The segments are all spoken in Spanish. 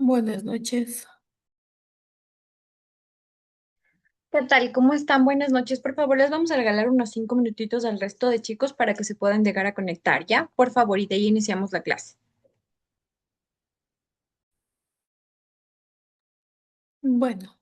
Buenas noches. ¿Qué tal? ¿Cómo están? Buenas noches. Por favor, les vamos a regalar unos 5 minutitos al resto de chicos para que se puedan llegar a conectar, ¿ya? Por favor, y de ahí iniciamos la clase. Bueno,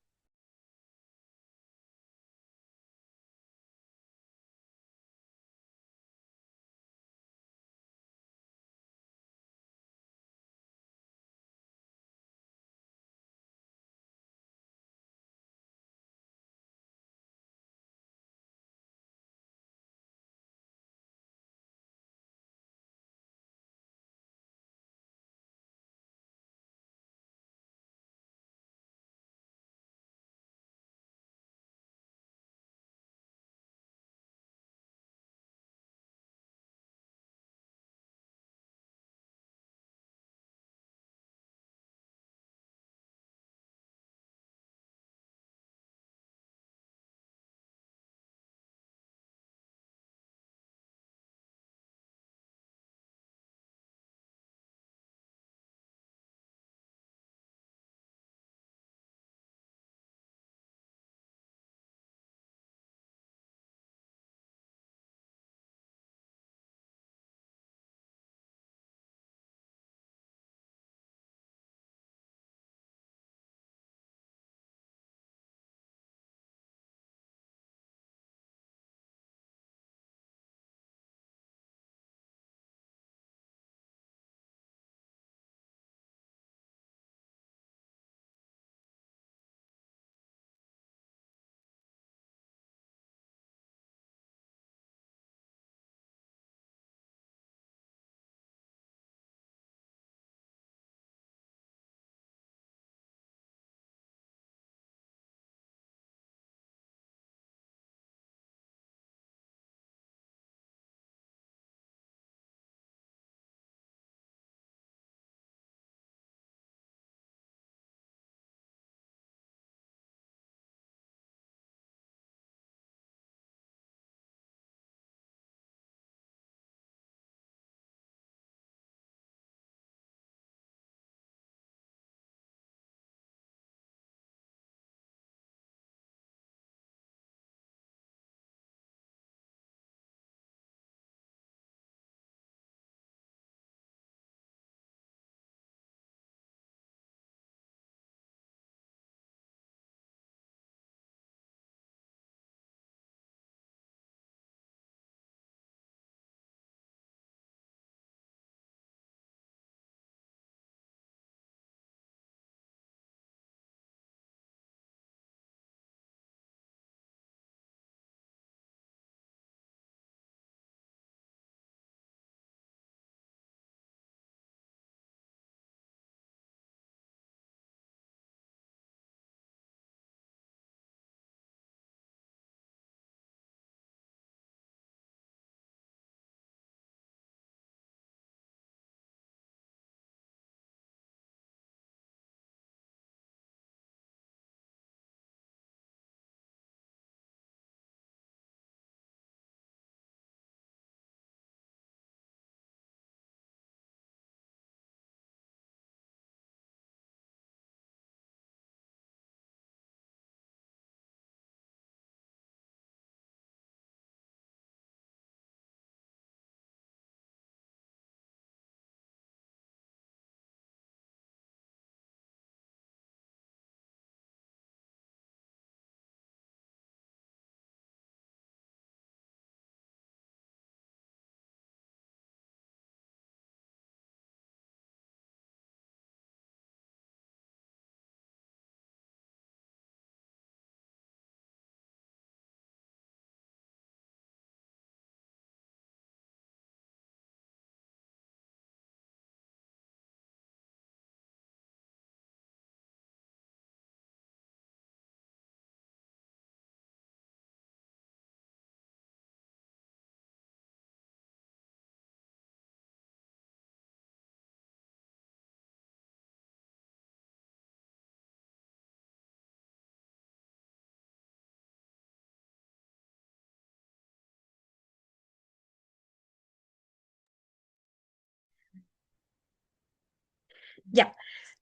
Ya.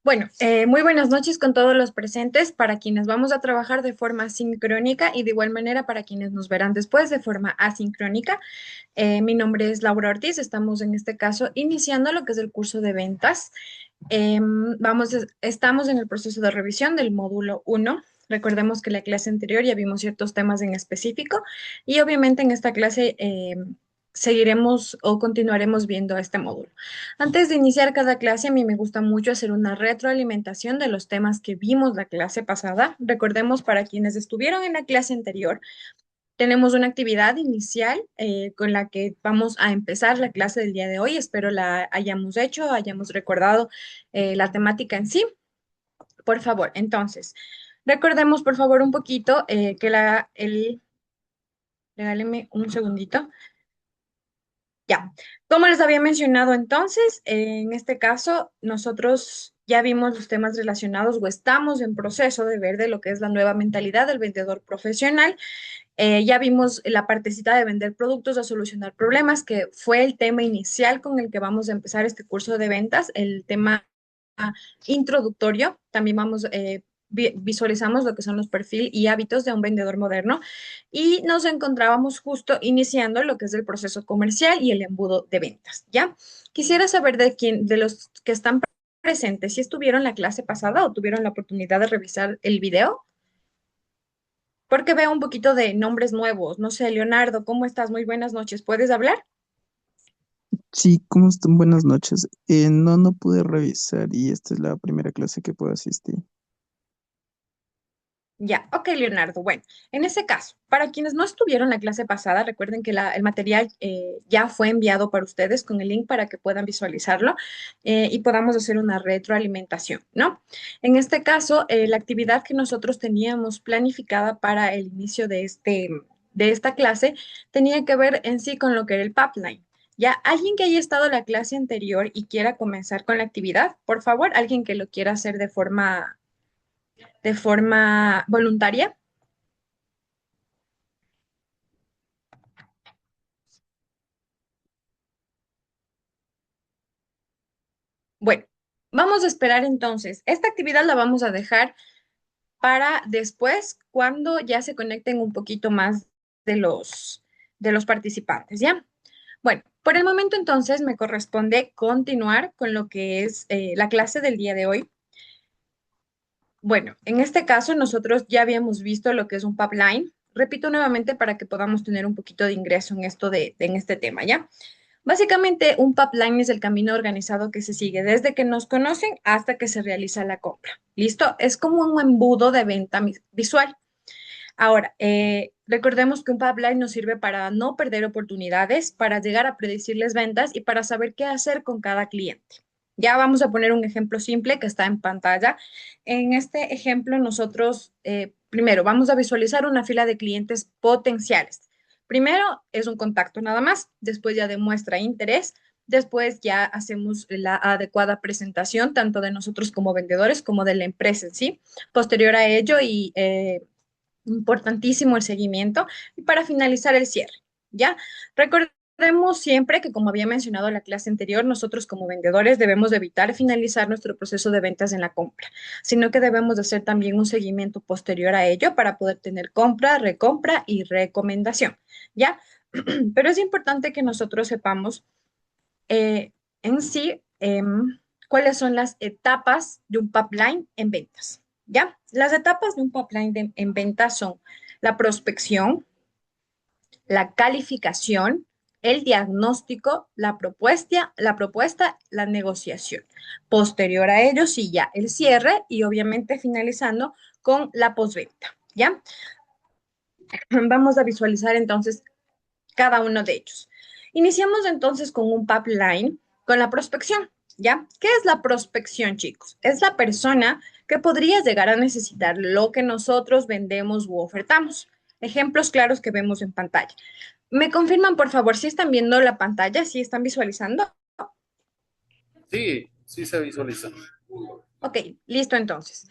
Bueno, muy buenas noches con todos los presentes, para quienes vamos a trabajar de forma sincrónica y de igual manera para quienes nos verán después de forma asincrónica. Mi nombre es Laura Ortiz, estamos en este caso iniciando lo que es el curso de ventas. Estamos en el proceso de revisión del módulo uno. Recordemos que la clase anterior ya vimos ciertos temas en específico y obviamente en esta clase seguiremos o continuaremos viendo este módulo. Antes de iniciar cada clase, a mí me gusta mucho hacer una retroalimentación de los temas que vimos la clase pasada. Recordemos para quienes estuvieron en la clase anterior, tenemos una actividad inicial con la que vamos a empezar la clase del día de hoy. Espero la hayamos hecho, hayamos recordado la temática en sí. Por favor, entonces, recordemos por favor un poquito regáleme un segundito. Ya, como les había mencionado entonces, en este caso nosotros ya vimos los temas relacionados o estamos en proceso de ver de lo que es la nueva mentalidad del vendedor profesional. Ya vimos la partecita de vender productos a solucionar problemas, que fue el tema inicial con el que vamos a empezar este curso de ventas, el tema introductorio. También visualizamos lo que son los perfiles y hábitos de un vendedor moderno y nos encontrábamos justo iniciando lo que es el proceso comercial y el embudo de ventas, ¿ya? Quisiera saber de los que están presentes, si estuvieron la clase pasada o tuvieron la oportunidad de revisar el video. Porque veo un poquito de nombres nuevos. No sé, Leonardo, ¿cómo estás? Muy buenas noches. ¿Puedes hablar? Sí, ¿cómo están? Buenas noches. No pude revisar y esta es la primera clase que puedo asistir. Ya, ok, Leonardo. Bueno, en ese caso, para quienes no estuvieron la clase pasada, recuerden que el material ya fue enviado para ustedes con el link para que puedan visualizarlo y podamos hacer una retroalimentación, ¿no? En este caso, la actividad que nosotros teníamos planificada para el inicio de esta clase tenía que ver en sí con lo que era el pipeline. Ya, alguien que haya estado en la clase anterior y quiera comenzar con la actividad, por favor, alguien que lo quiera hacer de forma voluntaria. Bueno, vamos a esperar entonces. Esta actividad la vamos a dejar para después, cuando ya se conecten un poquito más de los participantes, ¿ya? Bueno, por el momento entonces me corresponde continuar con lo que es la clase del día de hoy. Bueno, en este caso nosotros ya habíamos visto lo que es un pipeline. Repito nuevamente para que podamos tener un poquito de ingreso en en este tema, ¿ya? Básicamente, un pipeline es el camino organizado que se sigue desde que nos conocen hasta que se realiza la compra. ¿Listo? Es como un embudo de venta visual. Ahora, recordemos que un pipeline nos sirve para no perder oportunidades, para llegar a predecirles ventas y para saber qué hacer con cada cliente. Ya vamos a poner un ejemplo simple que está en pantalla. En este ejemplo, nosotros primero vamos a visualizar una fila de clientes potenciales. Primero es un contacto nada más, después ya demuestra interés, después ya hacemos la adecuada presentación tanto de nosotros como vendedores como de la empresa en sí. Posterior a ello y importantísimo el seguimiento y para finalizar el cierre, ¿ya? Recordemos siempre que, como había mencionado en la clase anterior, nosotros como vendedores debemos de evitar finalizar nuestro proceso de ventas en la compra, sino que debemos de hacer también un seguimiento posterior a ello para poder tener compra, recompra y recomendación, ¿ya? Pero es importante que nosotros sepamos en sí cuáles son las etapas de un pipeline en ventas. ¿Ya? Las etapas de un pipeline en ventas son la prospección, la calificación, el diagnóstico, la negociación. Posterior a ello, sí, ya el cierre y obviamente finalizando con la postventa. ¿Ya? Vamos a visualizar entonces cada uno de ellos. Iniciamos entonces con un pipeline, con la prospección, ¿ya? ¿Qué es la prospección, chicos? Es la persona que podría llegar a necesitar lo que nosotros vendemos u ofertamos. Ejemplos claros que vemos en pantalla. ¿Me confirman, por favor, si están viendo la pantalla, si están visualizando? Sí, sí se visualiza. Ok, listo entonces.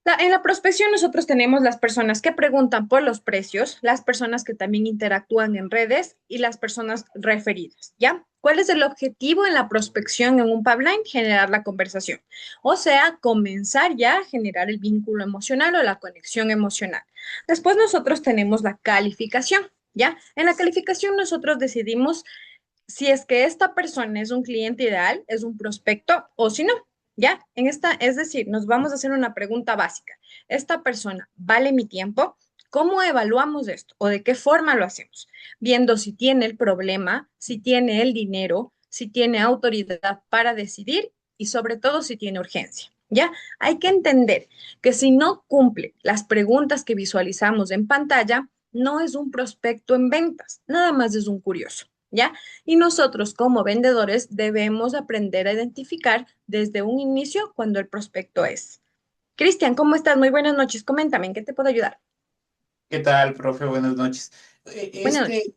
En la prospección nosotros tenemos las personas que preguntan por los precios, las personas que también interactúan en redes y las personas referidas, ¿ya? ¿Cuál es el objetivo en la prospección en un pipeline? Generar la conversación. O sea, comenzar ya a generar el vínculo emocional o la conexión emocional. Después nosotros tenemos la calificación, ¿ya? En la calificación nosotros decidimos si es que esta persona es un cliente ideal, es un prospecto o si no, ¿ya? Es decir, nos vamos a hacer una pregunta básica. ¿Esta persona vale mi tiempo? ¿Cómo evaluamos esto o de qué forma lo hacemos? Viendo si tiene el problema, si tiene el dinero, si tiene autoridad para decidir y sobre todo si tiene urgencia. ¿Ya? Hay que entender que si no cumple las preguntas que visualizamos en pantalla, no es un prospecto en ventas, nada más es un curioso. ¿Ya? Y nosotros como vendedores debemos aprender a identificar desde un inicio cuando el prospecto es. Cristian, ¿cómo estás? Muy buenas noches. Coméntame, ¿en qué te puedo ayudar? ¿Qué tal, profe? Buenas noches. Buenas noches.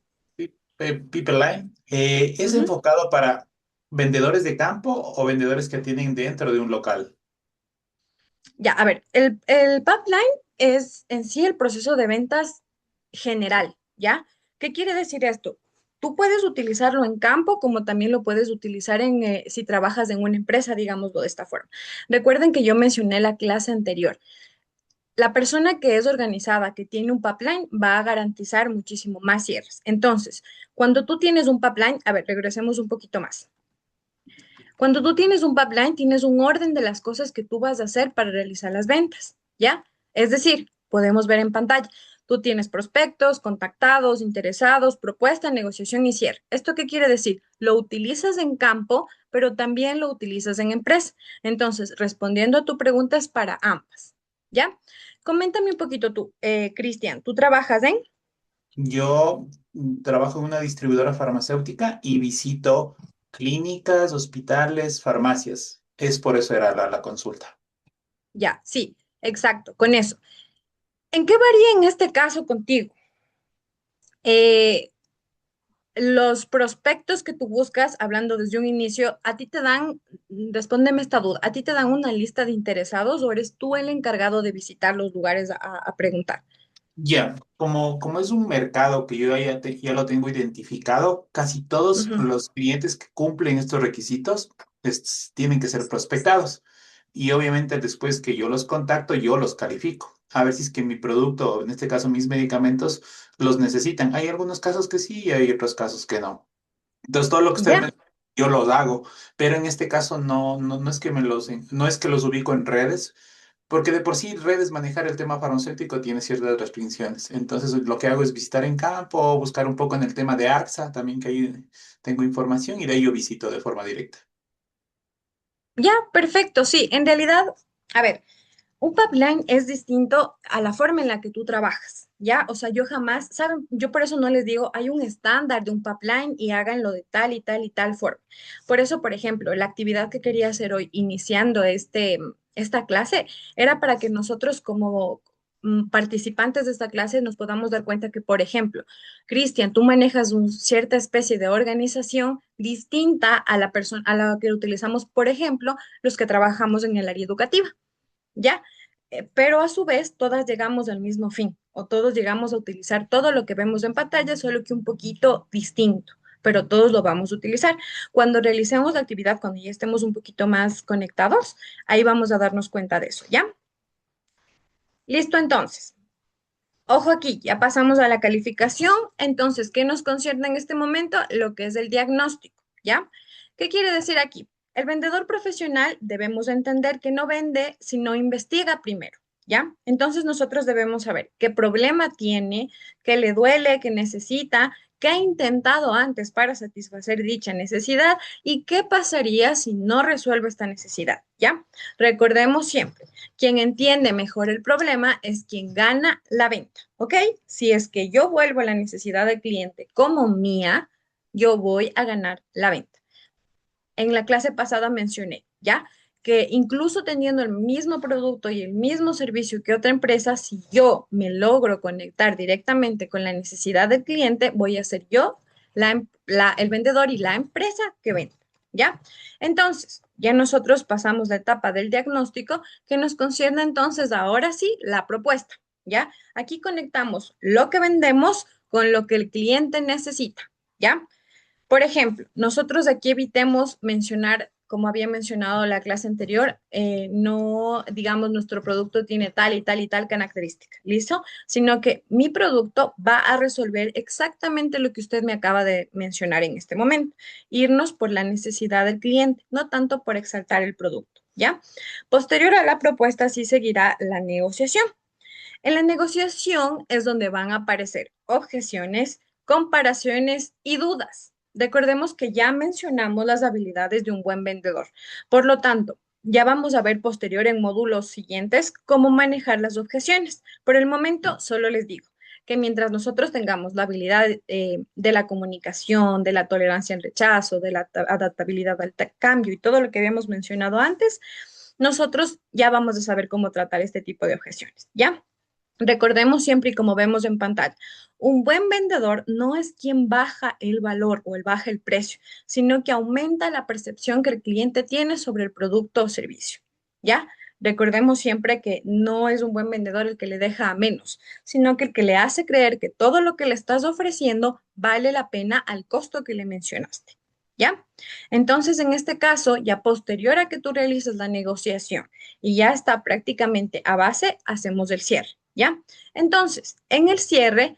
Pipeline es Ujú. enfocado para vendedores de campo o vendedores que tienen dentro de un local. Ya, a ver, el pipeline es en sí el proceso de ventas general, ¿ya? ¿Qué quiere decir esto? Tú puedes utilizarlo en campo como también lo puedes utilizar si trabajas en una empresa, digámoslo de esta forma. Recuerden que yo mencioné la clase anterior. La persona que es organizada, que tiene un pipeline, va a garantizar muchísimo más cierres. Entonces, cuando tú tienes un pipeline, a ver, regresemos un poquito más. Cuando tú tienes un pipeline, tienes un orden de las cosas que tú vas a hacer para realizar las ventas, ¿ya? Es decir, podemos ver en pantalla, tú tienes prospectos, contactados, interesados, propuesta, negociación y cierre. ¿Esto qué quiere decir? Lo utilizas en campo, pero también lo utilizas en empresa. Entonces, respondiendo a tu pregunta es para ambas, ¿ya? Coméntame un poquito tú, Cristian, ¿tú trabajas en? Yo trabajo en una distribuidora farmacéutica y visito clínicas, hospitales, farmacias. Es por eso era la consulta. Ya, sí, exacto, con eso. ¿En qué varía en este caso contigo? Eh, los prospectos que tú buscas, hablando desde un inicio, a ti te dan, respóndeme esta duda, ¿a ti te dan una lista de interesados o eres tú el encargado de visitar los lugares a preguntar? Ya, como es un mercado que yo ya lo tengo identificado, casi todos Ujú. los clientes que cumplen estos requisitos tienen que ser prospectados. Y obviamente después que yo los contacto, yo los califico. A ver si es que mi producto, o en este caso mis medicamentos, los necesitan. Hay algunos casos que sí y hay otros casos que no. Entonces todo lo que usted me, Ya, yo los hago, pero en este caso no es que no es que los ubico en redes, porque de por sí redes manejar el tema farmacéutico tiene ciertas restricciones. Entonces lo que hago es visitar en campo, buscar un poco en el tema de AXA, también que ahí tengo información y de ahí yo visito de forma directa. ya, perfecto, sí, en realidad, a ver. Un pipeline es distinto a la forma en la que tú trabajas, ¿ya? O sea, yo jamás, ¿saben? Yo por eso no les digo, hay un estándar de un pipeline y háganlo de tal y tal y tal forma. Por eso, por ejemplo, la actividad que quería hacer hoy, iniciando esta clase, era para que nosotros como participantes de esta clase nos podamos dar cuenta que, por ejemplo, Cristian, tú manejas una cierta especie de organización distinta a la persona a la que utilizamos, por ejemplo, los que trabajamos en el área educativa. ¿Ya? Pero a su vez todas llegamos al mismo fin o todos llegamos a utilizar todo lo que vemos en pantalla, solo que un poquito distinto, pero todos lo vamos a utilizar. Cuando realicemos la actividad, cuando ya estemos un poquito más conectados, ahí vamos a darnos cuenta de eso, ¿ya? Listo, entonces. Ojo aquí, ya pasamos a la calificación. Entonces, ¿qué nos concierne en este momento? Lo que es el diagnóstico, ¿ya? ¿Qué quiere decir aquí? El vendedor profesional debemos entender que no vende, sino investiga primero, ¿ya? Entonces nosotros debemos saber qué problema tiene, qué le duele, qué necesita, qué ha intentado antes para satisfacer dicha necesidad y qué pasaría si no resuelve esta necesidad, ¿ya? Recordemos siempre. Quien entiende mejor el problema es quien gana la venta, ¿ok? Si es que yo vuelvo a la necesidad del cliente como mía, yo voy a ganar la venta. En la clase pasada mencioné, ¿ya? Que incluso teniendo el mismo producto y el mismo servicio que otra empresa, si yo me logro conectar directamente con la necesidad del cliente, voy a ser yo el vendedor y la empresa que vende, ¿ya? Entonces, ya nosotros pasamos la etapa del diagnóstico que nos concierne entonces ahora sí la propuesta, ¿ya? Aquí conectamos lo que vendemos con lo que el cliente necesita, ¿ya? Por ejemplo, nosotros aquí evitemos mencionar, como había mencionado la clase anterior, no digamos nuestro producto tiene tal y tal y tal característica, ¿listo? Sino que mi producto va a resolver exactamente lo que usted me acaba de mencionar en este momento. Irnos por la necesidad del cliente, no tanto por exaltar el producto, ¿ya? Posterior a la propuesta sí seguirá la negociación. En la negociación es donde van a aparecer objeciones, comparaciones y dudas. Recordemos que ya mencionamos las habilidades de un buen vendedor. Por lo tanto, ya vamos a ver posterior en módulos siguientes cómo manejar las objeciones. Por el momento, solo les digo que mientras nosotros tengamos la habilidad de la comunicación, de la tolerancia al rechazo, de la adaptabilidad al cambio y todo lo que habíamos mencionado antes, nosotros ya vamos a saber cómo tratar este tipo de objeciones, ¿ya? Recordemos siempre y como vemos en pantalla, un buen vendedor no es quien baja el valor o el baja el precio, sino que aumenta la percepción que el cliente tiene sobre el producto o servicio. ¿Ya? Recordemos siempre que no es un buen vendedor el que le deja a menos, sino que el que le hace creer que todo lo que le estás ofreciendo vale la pena al costo que le mencionaste. ¿Ya? Entonces, en este caso, ya posterior a que tú realices la negociación y ya está prácticamente a base, hacemos el cierre. ¿Ya? Entonces, en el cierre,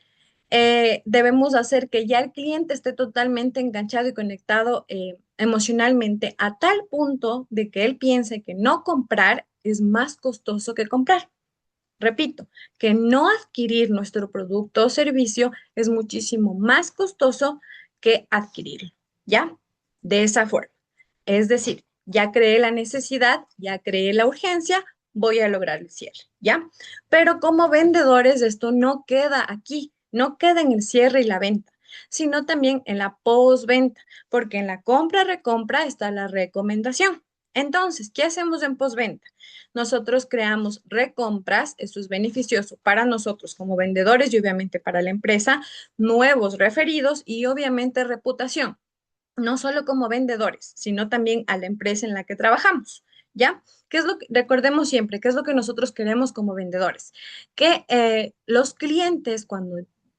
debemos hacer que ya el cliente esté totalmente enganchado y conectado emocionalmente a tal punto de que él piense que no comprar es más costoso que comprar. Repito, que no adquirir nuestro producto o servicio es muchísimo más costoso que adquirirlo, ¿ya? De esa forma. Es decir, ya creé la necesidad, ya creé la urgencia, voy a lograr el cierre, ¿ya? Pero como vendedores, esto no queda aquí, no queda en el cierre y la venta, sino también en la postventa, porque en la compra-recompra está la recomendación. Entonces, ¿qué hacemos en postventa? Nosotros creamos recompras, esto es beneficioso para nosotros como vendedores y obviamente para la empresa, nuevos referidos y obviamente reputación, no solo como vendedores, sino también a la empresa en la que trabajamos. ¿Ya? ¿Qué es lo que, recordemos siempre, qué es lo que nosotros queremos como vendedores? Que los clientes cuando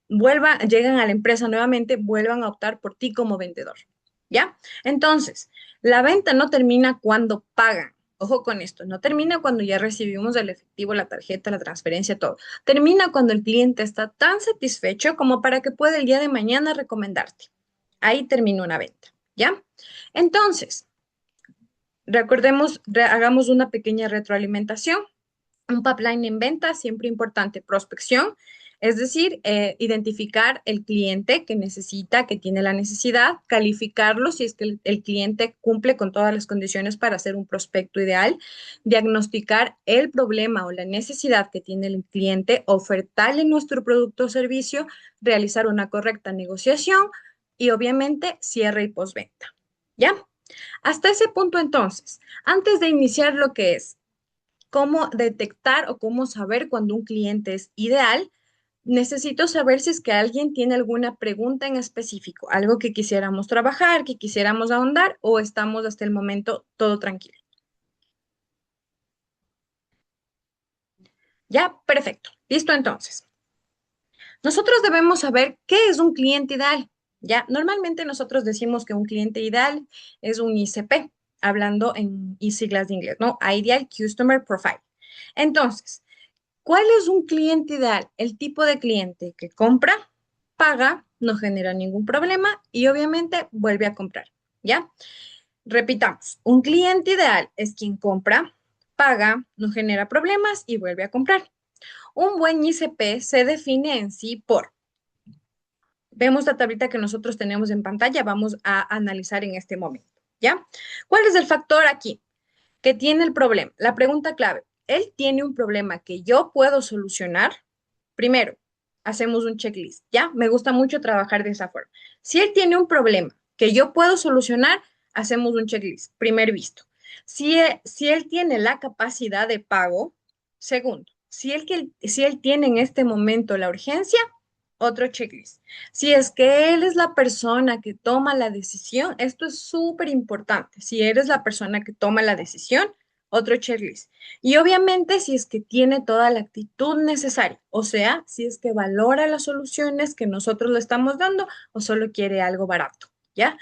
llegan a la empresa nuevamente, vuelvan a optar por ti como vendedor. ¿Ya? Entonces, la venta no termina cuando pagan. Ojo con esto, no termina cuando ya recibimos el efectivo, la tarjeta, la transferencia, todo. Termina cuando el cliente está tan satisfecho como para que pueda el día de mañana recomendarte. Ahí termina una venta, ¿ya? Entonces, recordemos, hagamos una pequeña retroalimentación. Un pipeline en venta, siempre importante, prospección, es decir, identificar el cliente que necesita, que tiene la necesidad, calificarlo si es que el cliente cumple con todas las condiciones para ser un prospecto ideal, diagnosticar el problema o la necesidad que tiene el cliente, ofertarle nuestro producto o servicio, realizar una correcta negociación y obviamente cierre y postventa. ¿Ya? Hasta ese punto entonces, antes de iniciar lo que es cómo detectar o cómo saber cuando un cliente es ideal, necesito saber si es que alguien tiene alguna pregunta en específico, algo que quisiéramos trabajar, que quisiéramos ahondar o estamos hasta el momento todo tranquilo. Ya, perfecto. Listo entonces. Nosotros debemos saber qué es un cliente ideal. Ya, normalmente nosotros decimos que un cliente ideal es un ICP, hablando en siglas de inglés, ¿no? Ideal Customer Profile. Entonces, ¿cuál es un cliente ideal? El tipo de cliente que compra, paga, no genera ningún problema y obviamente vuelve a comprar. ¿Ya? Repitamos, un cliente ideal es quien compra, paga, no genera problemas y vuelve a comprar. Un buen ICP se define en sí por, vemos la tablita que nosotros tenemos en pantalla, vamos a analizar en este momento. ¿Ya? ¿Cuál es el factor aquí que tiene el problema? La pregunta clave, ¿él tiene un problema que yo puedo solucionar? Primero, hacemos un checklist, ¿ya? Me gusta mucho trabajar de esa forma. Si él tiene un problema que yo puedo solucionar, hacemos un checklist, primer visto. Si él tiene la capacidad de pago, segundo, si él tiene en este momento la urgencia, otro checklist. Si es que él es la persona que toma la decisión, esto es súper importante. Si eres la persona que toma la decisión, otro checklist. Y obviamente si es que tiene toda la actitud necesaria, o sea, si es que valora las soluciones que nosotros le estamos dando o solo quiere algo barato, ¿ya?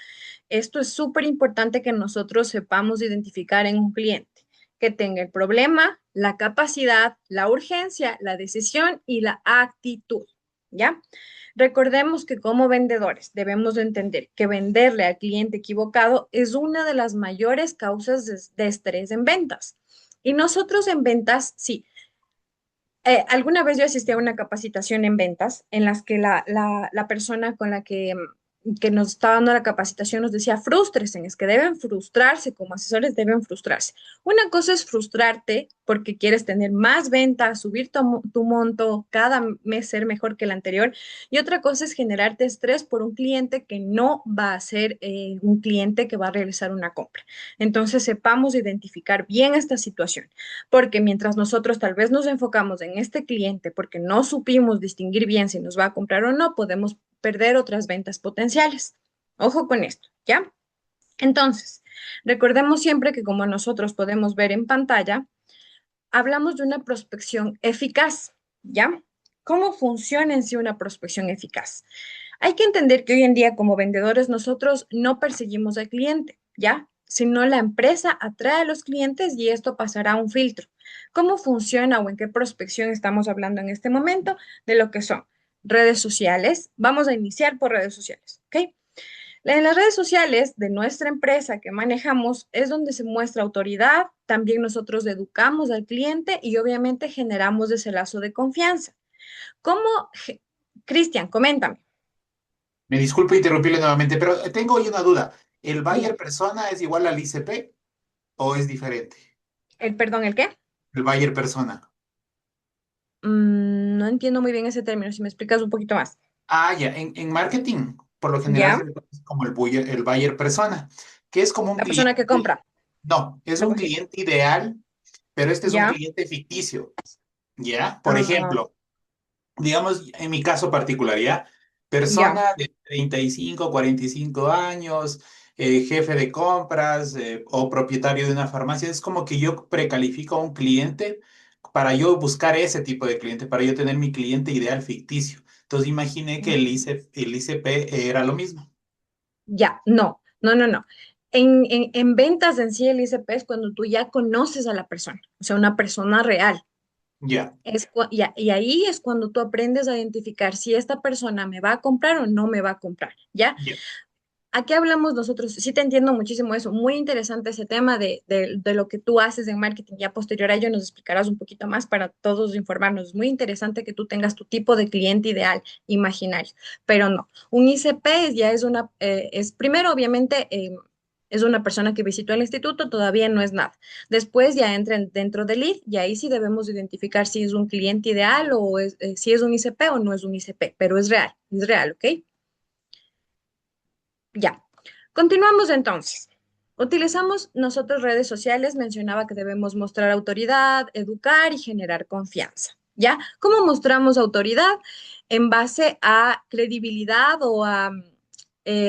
Esto es súper importante que nosotros sepamos identificar en un cliente, que tenga el problema, la capacidad, la urgencia, la decisión y la actitud, ¿ya? Recordemos que como vendedores debemos de entender que venderle al cliente equivocado es una de las mayores causas de estrés en ventas. Y nosotros en ventas, sí, alguna vez yo asistí a una capacitación en ventas en las que la persona con la que nos estaba dando la capacitación nos decía, frústrense, es que deben frustrarse, como asesores deben frustrarse. Una cosa es frustrarte porque quieres tener más ventas, subir tu monto, cada mes ser mejor que el anterior, y otra cosa es generarte estrés por un cliente que no va a ser un cliente que va a realizar una compra. Entonces, sepamos identificar bien esta situación porque mientras nosotros tal vez nos enfocamos en este cliente porque no supimos distinguir bien si nos va a comprar o no, podemos perder otras ventas potenciales. Ojo con esto, ¿ya? Entonces, recordemos siempre que como nosotros podemos ver en pantalla, hablamos de una prospección eficaz, ¿ya? ¿Cómo funciona en sí una prospección eficaz? Hay que entender que hoy en día como vendedores nosotros no perseguimos al cliente, ¿ya? Sino la empresa atrae a los clientes y esto pasará a un filtro. ¿Cómo funciona o en qué prospección estamos hablando en este momento? De lo que son redes sociales. Vamos a iniciar por redes sociales, ¿ok? En las redes sociales de nuestra empresa que manejamos es donde se muestra autoridad, también nosotros educamos al cliente y obviamente generamos ese lazo de confianza. ¿Cómo, Cristian, coméntame, Me disculpo interrumpirle nuevamente, pero tengo hoy una duda. ¿El dime, buyer persona es igual al ICP o es diferente? perdón, ¿el qué? El buyer persona. No entiendo muy bien ese término, si me explicas un poquito más. Ah, ya, en marketing, por lo general se ¿Ya? le conoce como el buyer persona, que es como un La persona que cliente, compra, no, es algo un así. cliente ideal, pero este es un ¿Ya? cliente ficticio, ¿ya? Por Ah, ejemplo, digamos, en mi caso particular, ¿ya? ya. Persona de 35, 45 años, jefe de compras o propietario de una farmacia, es como que yo precalifico a un cliente para yo buscar ese tipo de cliente, para yo tener mi cliente ideal ficticio. Entonces imaginé que el ICP era lo mismo. Ya, no, no, no, no. En ventas en sí el ICP es cuando tú ya conoces a la persona, o sea, una persona real. Ya, Y ahí es cuando tú aprendes a identificar si esta persona me va a comprar o no me va a comprar, ¿ya? ya. Aquí hablamos nosotros, sí te entiendo muchísimo eso, muy interesante ese tema de lo que tú haces en marketing. Ya posterior a ello nos explicarás un poquito más para todos informarnos. Es muy interesante que tú tengas tu tipo de cliente ideal imaginario, pero no, un ICP ya es es primero obviamente es una persona que visitó el instituto, todavía no es nada. Después ya entra dentro del lead y ahí sí debemos identificar si es un cliente ideal o si es un ICP o no es un ICP, pero es real, ¿ok? Ya. Continuamos entonces. Utilizamos nosotros redes sociales, mencionaba que debemos mostrar autoridad, educar y generar confianza. ¿Ya? ¿Cómo mostramos autoridad? En base a credibilidad o a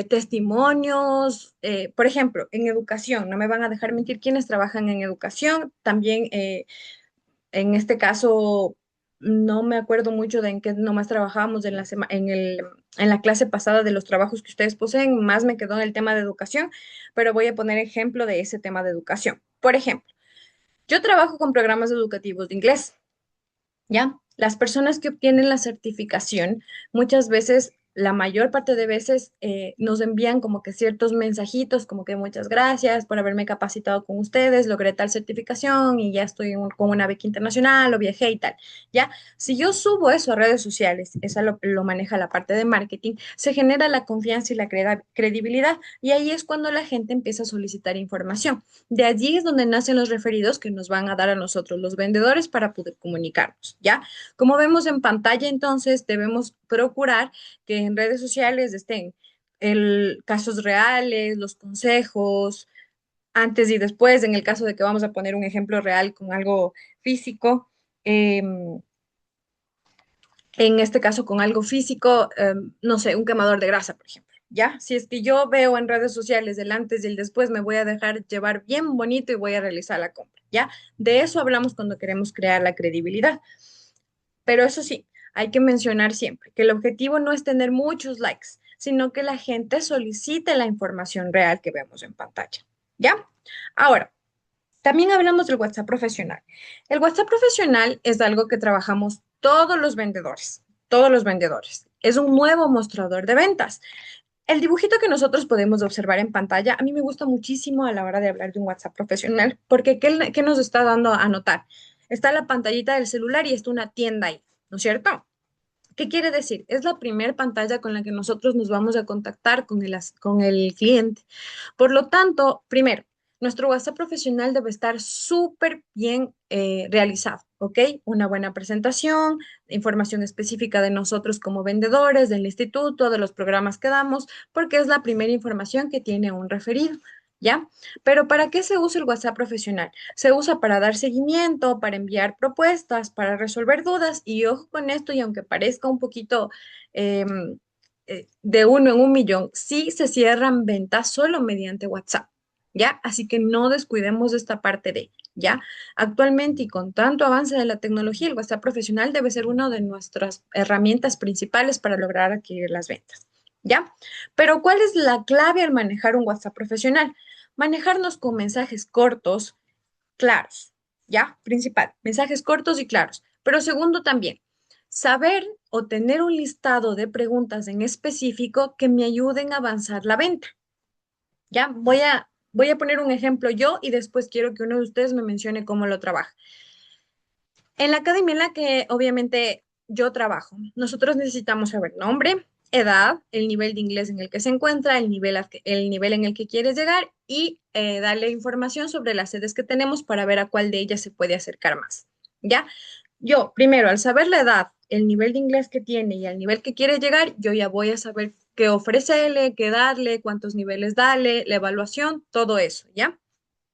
testimonios. Por ejemplo, en educación, no me van a dejar mentir quienes trabajan en educación, también en este caso, no me acuerdo mucho de en qué nomás trabajábamos en la clase pasada de los trabajos que ustedes poseen, más me quedó en el tema de educación, pero voy a poner ejemplo de ese tema de educación. Por ejemplo, yo trabajo con programas educativos de inglés. ¿Ya? Las personas que obtienen la certificación, muchas veces, la mayor parte de veces, nos envían como que ciertos mensajitos, como que muchas gracias por haberme capacitado con ustedes, logré tal certificación y ya estoy con una beca internacional o viajé y tal, ¿ya? Si yo subo eso a redes sociales, eso lo maneja la parte de marketing, se genera la confianza y la credibilidad y ahí es cuando la gente empieza a solicitar información. De allí es donde nacen los referidos que nos van a dar a nosotros los vendedores para poder comunicarnos, ¿ya? Como vemos en pantalla, entonces debemos procurar que en redes sociales estén casos reales, los consejos, antes y después, en el caso de que vamos a poner un ejemplo real con algo físico. em, en este caso con algo físico, no sé, un quemador de grasa, por ejemplo. ¿Ya? Si es que yo veo en redes sociales el antes y el después, me voy a dejar llevar bien bonito y voy a realizar la compra, ¿ya? De eso hablamos cuando queremos crear la credibilidad. Pero eso sí, hay que mencionar siempre que el objetivo no es tener muchos likes, sino que la gente solicite la información real que vemos en pantalla, ¿ya? Ahora, también hablamos del WhatsApp profesional. El WhatsApp profesional es algo que trabajamos todos los vendedores, todos los vendedores. Es un nuevo mostrador de ventas. El dibujito que nosotros podemos observar en pantalla, a mí me gusta muchísimo a la hora de hablar de un WhatsApp profesional, porque ¿qué nos está dando a notar? Está la pantallita del celular y está una tienda ahí, ¿no es cierto? ¿Qué quiere decir? Es la primera pantalla con la que nosotros nos vamos a contactar con el cliente. Por lo tanto, primero, nuestro WhatsApp profesional debe estar súper bien realizado, ¿ok? Una buena presentación, información específica de nosotros como vendedores, del instituto, de los programas que damos, porque es la primera información que tiene un referido, ¿ya? Pero ¿para qué se usa el WhatsApp profesional? Se usa para dar seguimiento, para enviar propuestas, para resolver dudas y ojo con esto y aunque parezca un poquito de uno en un millón, sí se cierran ventas solo mediante WhatsApp, ¿ya? Así que no descuidemos esta parte de, ¿ya? Actualmente y con tanto avance de la tecnología, el WhatsApp profesional debe ser una de nuestras herramientas principales para lograr adquirir las ventas, ¿ya? Pero ¿cuál es la clave al manejar un WhatsApp profesional? Manejarnos con mensajes cortos, claros, ¿ya? Principal, mensajes cortos y claros. Pero segundo también, saber o tener un listado de preguntas en específico que me ayuden a avanzar la venta, ¿ya? Voy a poner un ejemplo yo y después quiero que uno de ustedes me mencione cómo lo trabaja. En la academia en la que obviamente yo trabajo, nosotros necesitamos saber nombre, edad, el nivel de inglés en el que se encuentra, el nivel en el que quieres llegar y darle información sobre las sedes que tenemos para ver a cuál de ellas se puede acercar más. ¿Ya? Yo, primero, al saber la edad, el nivel de inglés que tiene y al nivel que quiere llegar, yo ya voy a saber qué ofrecerle, qué darle, cuántos niveles darle, la evaluación, todo eso, ¿ya?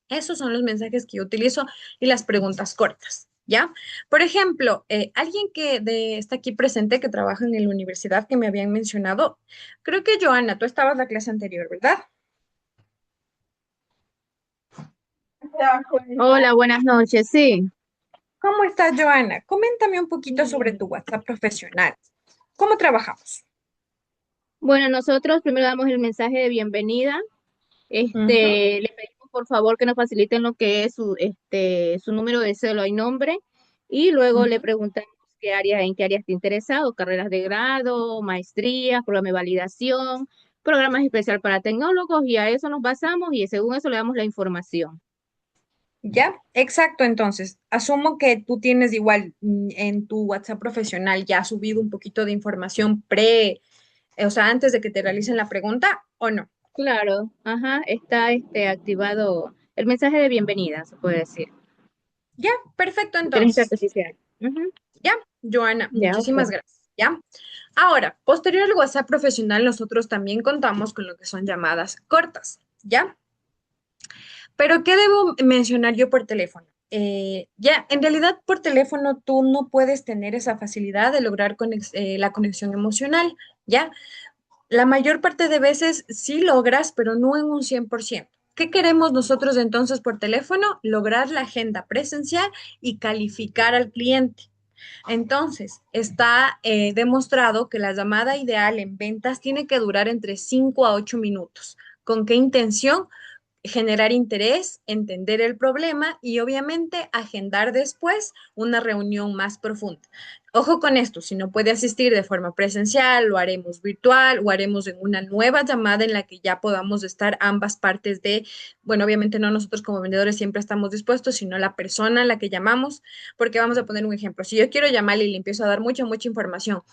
Esos son los mensajes que yo utilizo y las preguntas cortas, ¿ya? Por ejemplo, alguien está aquí presente que trabaja en la universidad que me habían mencionado, creo que Joana, tú estabas en la clase anterior, ¿verdad? Hola, buenas noches. Sí. ¿Cómo estás, Joana? Coméntame un poquito sobre tu WhatsApp profesional. ¿Cómo trabajamos? Bueno, nosotros primero damos el mensaje de bienvenida. Ujú. Le pedimos por favor que nos faciliten lo que es su número de cédula y nombre, y luego le Ujú. preguntamos en qué áreas está interesado, carreras de grado, maestrías, programa de validación, programas especial para tecnólogos, y a eso nos basamos y según eso le damos la información. Ya, exacto. Entonces, asumo que tú tienes igual en tu WhatsApp profesional ya subido un poquito de información o sea, antes de que te realicen la pregunta, ¿o no? Claro, ajá, está activado el mensaje de bienvenida, se puede decir. Ya, perfecto. Inteligencia Entonces, artificial. Ujú. ya, Joana, Ya, muchísimas ok. gracias. Ya. Ahora, posterior al WhatsApp profesional, nosotros también contamos con lo que son llamadas cortas. ¿Ya? Pero, ¿qué debo mencionar yo por teléfono? Ya, en realidad por teléfono tú no puedes tener esa facilidad de lograr la conexión emocional, ¿ya? La mayor parte de veces sí logras, pero no en un 100%. ¿Qué queremos nosotros entonces por teléfono? Lograr la agenda presencial y calificar al cliente. Entonces, está demostrado que la llamada ideal en ventas tiene que durar entre 5 a 8 minutos. ¿Con qué intención? Generar interés, entender el problema y obviamente agendar después una reunión más profunda. Ojo con esto, si no puede asistir de forma presencial, lo haremos virtual o haremos en una nueva llamada en la que ya podamos estar ambas partes bueno, obviamente no nosotros como vendedores siempre estamos dispuestos, sino la persona a la que llamamos, porque vamos a poner un ejemplo. Si yo quiero llamarle y le empiezo a dar mucha información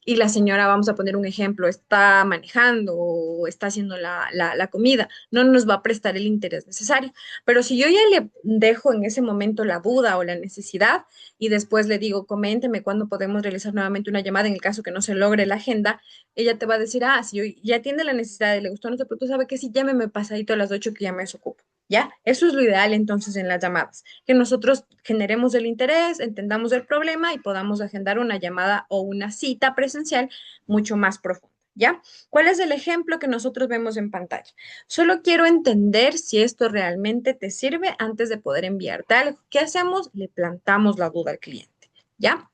y la señora, vamos a poner un ejemplo, está manejando o está haciendo la comida, no nos va a prestar el interés necesario. Pero si yo ya le dejo en ese momento la duda o la necesidad y después le digo, coménteme cuándo podemos realizar nuevamente una llamada en el caso que no se logre la agenda, ella te va a decir, si yo ya tiene la necesidad y le gustó, no te preocupes, sabe que sí, llámeme pasadito a las 8 que ya me desocupo. ¿Ya? Eso es lo ideal entonces en las llamadas, que nosotros generemos el interés, entendamos el problema y podamos agendar una llamada o una cita presencial mucho más profunda, ¿ya? ¿Cuál es el ejemplo que nosotros vemos en pantalla? Solo quiero entender si esto realmente te sirve antes de poder enviarte algo. ¿Qué hacemos? Le plantamos la duda al cliente, ¿ya?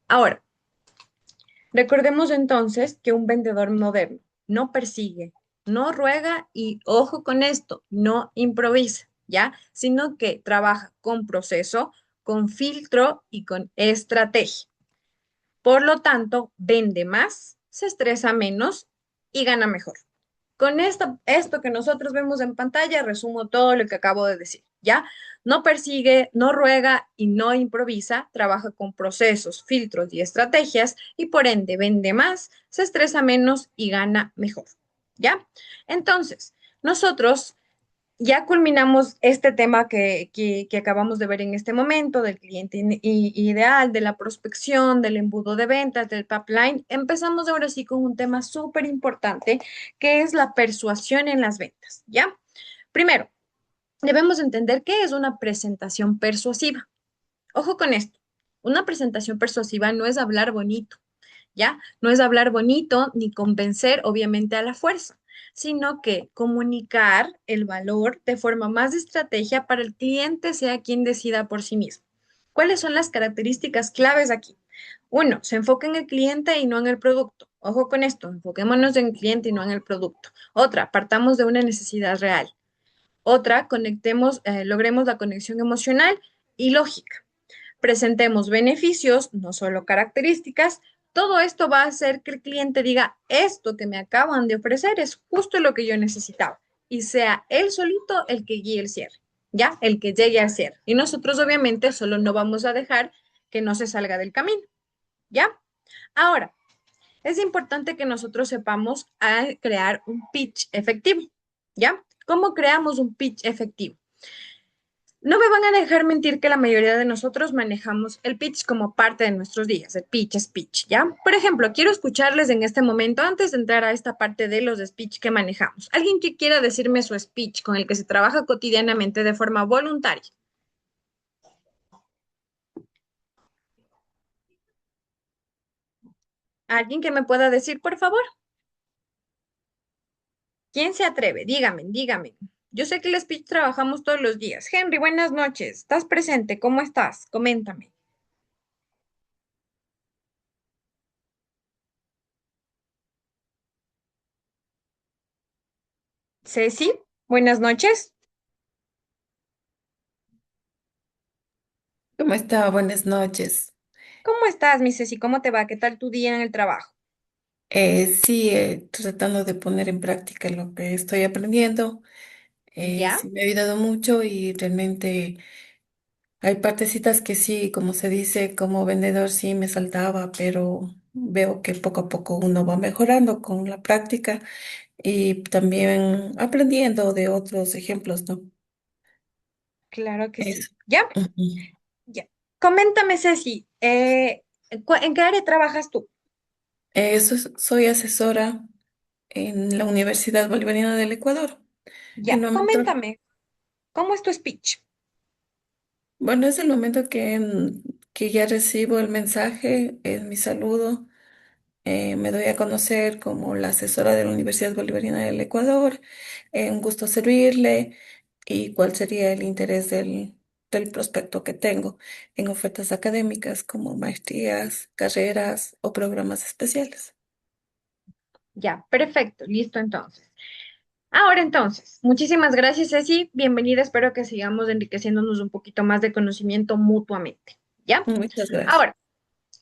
Ahora, recordemos entonces que un vendedor moderno no persigue, no ruega y ojo con esto, no improvisa, ¿ya? Sino que trabaja con proceso, con filtro y con estrategia. Por lo tanto, vende más, se estresa menos y gana mejor. Con esto que nosotros vemos en pantalla, resumo todo lo que acabo de decir, ¿ya? No persigue, no ruega y no improvisa, trabaja con procesos, filtros y estrategias y por ende vende más, se estresa menos y gana mejor, ¿ya? Entonces, nosotros ya culminamos este tema que acabamos de ver en este momento del cliente ideal, de la prospección, del embudo de ventas, del pipeline. Empezamos ahora sí con un tema súper importante que es la persuasión en las ventas, ¿ya? Primero, debemos entender qué es una presentación persuasiva. Ojo con esto. Una presentación persuasiva no es hablar bonito, ¿ya? No es hablar bonito ni convencer, obviamente, a la fuerza, sino que comunicar el valor de forma más de estrategia para el cliente, sea quien decida por sí mismo. ¿Cuáles son las características claves aquí? Uno, se enfoca en el cliente y no en el producto. Ojo con esto, enfoquémonos en el cliente y no en el producto. Otra, partamos de una necesidad real. Otra, logremos la conexión emocional y lógica. Presentemos beneficios, no solo características. Todo esto va a hacer que el cliente diga, esto que me acaban de ofrecer es justo lo que yo necesitaba. Y sea él solito el que guíe el cierre, ¿ya? El que llegue al cierre. Y nosotros obviamente solo no vamos a dejar que no se salga del camino, ¿ya? Ahora, es importante que nosotros sepamos crear un pitch efectivo, ¿ya? ¿Cómo creamos un pitch efectivo? No me van a dejar mentir que la mayoría de nosotros manejamos el pitch como parte de nuestros días. El pitch es pitch, ¿ya? Por ejemplo, quiero escucharles en este momento, antes de entrar a esta parte de los speech que manejamos. Alguien que quiera decirme su speech con el que se trabaja cotidianamente de forma voluntaria. ¿Alguien que me pueda decir, por favor? ¿Quién se atreve? Dígame, dígame. Yo sé que el speech trabajamos todos los días. Henry, buenas noches. ¿Estás presente? ¿Cómo estás? Coméntame. Ceci, buenas noches. ¿Cómo está? Buenas noches. ¿Cómo estás, mi Ceci? ¿Cómo te va? ¿Qué tal tu día en el trabajo? Sí, tratando de poner en práctica lo que estoy aprendiendo. ¿Ya? Sí, me ha ayudado mucho y realmente hay partecitas que sí, como se dice, como vendedor sí me saltaba, pero veo que poco a poco uno va mejorando con la práctica y también aprendiendo de otros ejemplos, ¿no? Claro que sí. Eso. ¿Ya? Ujú. Ya. Coméntame, Ceci, ¿en qué área trabajas tú? Soy asesora en la Universidad Bolivariana del Ecuador. En Ya, el momento, coméntame, ¿cómo es tu speech? bueno, es el momento que ya recibo el mensaje, es mi saludo, me doy a conocer como la asesora de la Universidad Bolivariana del Ecuador, un gusto servirle y cuál sería el interés del prospecto que tengo en ofertas académicas como maestrías, carreras o programas especiales. Ya, perfecto, listo entonces. Ahora entonces, muchísimas gracias, Ceci. Bienvenida, espero que sigamos enriqueciéndonos un poquito más de conocimiento mutuamente. ¿Ya? Muchas gracias. Ahora,